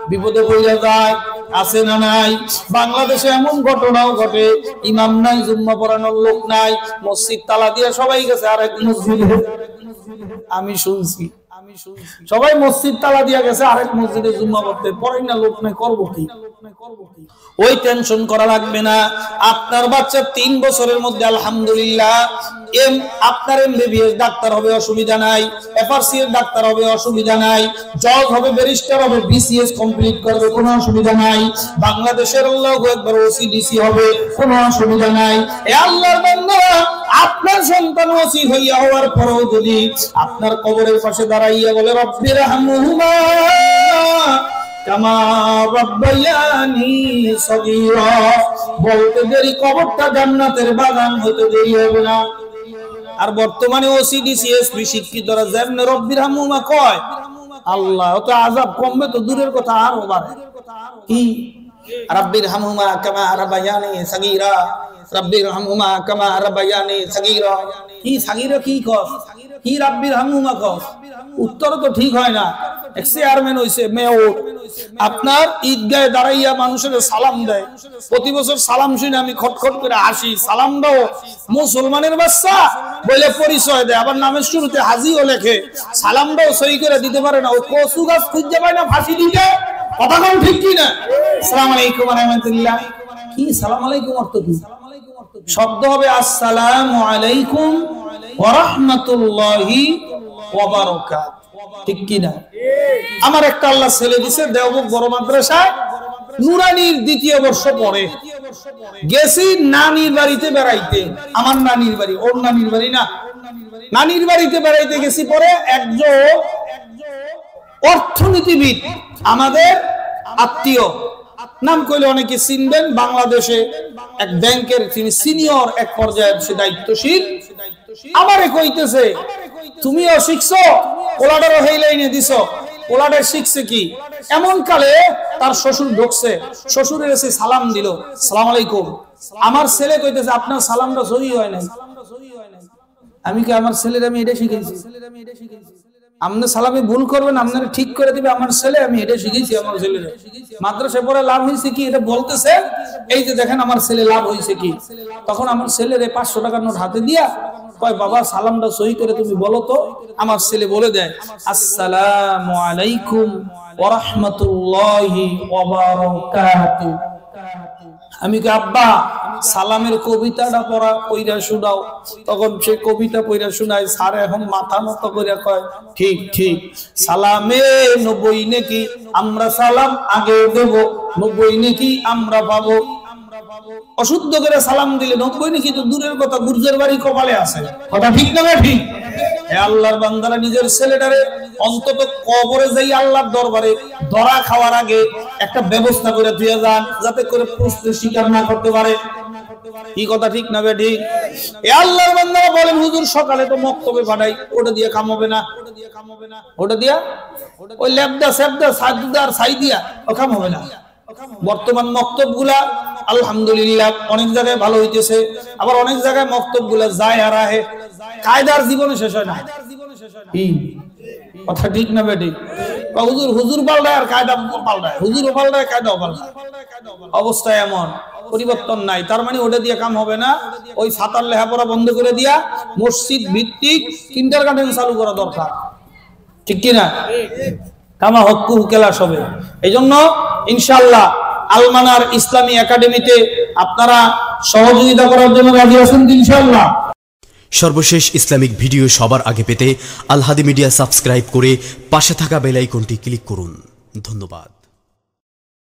বিপদে পড়ে যায়, আছে না নাই? বাংলাদেশে এমন ঘটনাও ঘটে, ইমাম নাই, জুম্মা পড়ানোর লোক নাই, মসজিদ তালা দিয়ে সবাই গেছে আরেক মসজিদে। আমি শুনছি সবাই মসজিদ তালা দিয়া গেছে আরেক মসজিদে জুম্মা পড়তে, পড়াই না, লোক নাই, করবো কি? ওই টেনশন করা লাগবে না। আপনার বাচ্চা 3 বছরের মধ্যে আলহামদুলিল্লাহ আপনার এমবিবিএস ডাক্তার হবে, অসুবিধা নাই, এফআরসি এর ডাক্তার হবে, অসুবিধা নাই, জজ হবে, ব্যারিস্টার হবে, বিসিএস কমপ্লিট করবে, কোনো অসুবিধা নাই, বাংলাদেশের আল্লাহু আকবার ওসিডিসি হবে, কোনো অসুবিধা নাই। এ আল্লাহর বান্দা, আপনার সন্তান ওসি হইয়া হওয়ার পরেও যদি আপনার কবরের পাশে দাঁড়াইয়া বলে রব্বির হামহুমা কামা রাব্বায়ানি সগীরা, বলতে দেরি কবরটা জান্নাতের বাগান হতে দেরি হবে না। আর বর্তমানে ওসিডিসি এসপি শিক্ষিতরা যেমন রব্বির হামহুমা কয়, আল্লাহ তো আযাব কমবে তো দূরের কথা আরো বাড়ে। কি রব্বির হামহুমা কামা রাব্বায়ানি সগীরা, রব্বির হামহুমা কামা রাব্বায়ানি সগীরা, কি সগীরা কি কস, কি রব্বির হামহুমা কস? উত্তর তো ঠিক হয় না। এক চেয়ারম্যান হইছে, মেয়র, আপনার ঈদগাহে দাঁড়াইয়া মানুষের সালাম দেয়, প্রতি বছর সালাম শুনে আমি খটখট করে হাসি, সালাম দাও মুসলমানের বাচ্চা বলে পরিচয় দেয়, আবার নামের শুরুতে হাজিও লেখে, সালাম দাও সই করে দিতে পারে না, ও কচু গাছ খুঁজে পায় না ফাঁসি দিতে, কথা কম ঠিক কি না? আসসালামু আলাইকুম ওয়া রাহমাতুল্লাহ, কি সালাম আলাইকুম অর্থ কি? শব্দ হবে আসসালামু আলাইকুম ওয়া রাহমাতুল্লাহি ওয়া বারাকাতুহু, ঠিক কি না? আমার একটা আল্লাহ ছেলে দিছে দেওবন্দ বড় মাদ্রাসায় নুরানির 2য় বর্ষ পড়ে। গেছি নানির বাড়িতে বেড়াইতে, আমার নানির বাড়ি, ওর নানির বাড়ি না, নানির বাড়িতে বেড়াইতে গেছি। পরে একজন অর্থনীতিবিদ, আমাদের আত্মীয়, নাম কইলে অনেকে চিনবেন, বাংলাদেশে এক ব্যাংকের তিনি সিনিয়র এক পর্যায়ের সে দায়িত্বশীল, আমারে কইতেছে তুমিও শিখছো, পোলাডারও হেই লাইনে দিছো, পোলাডার শিখছে কি? এমন কালে তার শ্বশুর ঢুকছে, শ্বশুরের এসে সালাম দিল, সালাম আলাইকুম। আমার ছেলে কইতেছে আপনার সালামটা সহি হয় নাই। আমি কি আমার ছেলের আমি এটা শিখেছি? আপনি সালামে ভুল করবেন, আপনারা ঠিক করে দিবে আমার ছেলে, আমি এটা শিখেছি আমার ছেলের। মাদ্রাসায় পড়ে লাভ হয়েছে কি এটা বলতেছে, এই যে দেখেন আমার ছেলে লাভ হয়েছে কি। তখন আমার ছেলের 500 টাকার নোট হাতে দিয়া কয় বাবা সালামটা সহি করে তুমি বলো তো। আমার ছেলে বলে দেয় আসসালামু আলাইকুম ওয়া রাহমাতুল্লাহি ওয়া বারাকাতুহু। আমি কি আব্বা সালামের কবিতাটা পড়া কইরা শোনাও। তখন সে কবিতা পড়া শোনায়, স্যার এখন মাথা নত কইরা কয় ঠিক ঠিক, সালামে 90 নাকি আমরা সালাম আগে দেব, 90 নাকি আমরা পাবো। অশুদ্ধ করে সালাম দিলে 90 নাকি তো দূরের কথা, গুর্জের বাড়ি কপালে আছে, কথা ঠিক না ঠিক? হে আল্লাহর বান্দারা, নিজের ছেলেটারে অন্তত কবরে যাই আল্লাহর দরবারে ধরা খাওয়ার আগে একটা ব্যবস্থা করে দিয়ে যান, যাতে করে প্রশ্নের শিকার না করতে পারে। কি কথা ঠিক না বেঠিক? এ আল্লাহর বান্দারা বলেন, হুজুর সকালে তো মক্তবে পাঠাই, ওটা দিয়ে কাম হবে না, ওটা দিয়া ওই ল্যাবদা স্যাবদা সাদদার সাইদিয়া ও কাম হবে না। বর্তমান মক্তবগুলা আলহামদুলিল্লাহ অনেক জায়গায় ভালো হইতেছে, আবার অনেক জায়গায় মক্তবগুলা যায় আর আহে, কায়দার জীবনে শেষ হয় না। কি কথা ঠিক না বেঠিক? হুজুর হুজুর পাল্টায় আর কায়দা পাল্টায়, হুজুরও পাল্টায় কায়দাও পাল্টায়, অবস্থা এমন, পরিবর্তন নাই। তার মানে ওটা দিয়ে কাম হবে না। ওই সাতার লেখাপড়া বন্ধ করে দিয়া মসজিদ ভিত্তিক কিন্ডারগার্টেন চালু করা দরকার, ঠিক কিনা? কামা হক্কু ক্লাস হবে। এই জন্য ইনশাআল্লাহ আলমানার ইসলামী একাডেমিতে আপনারা সহযোগিতা করার জন্য রাজি আছেন ইনশাআল্লাহ। সর্বশেষ ইসলামিক ভিডিও সবার আগে পেতে আল হাদি মিডিয়া সাবস্ক্রাইব করে পাশে থাকা বেল আইকনটি ক্লিক করুন। ধন্যবাদ।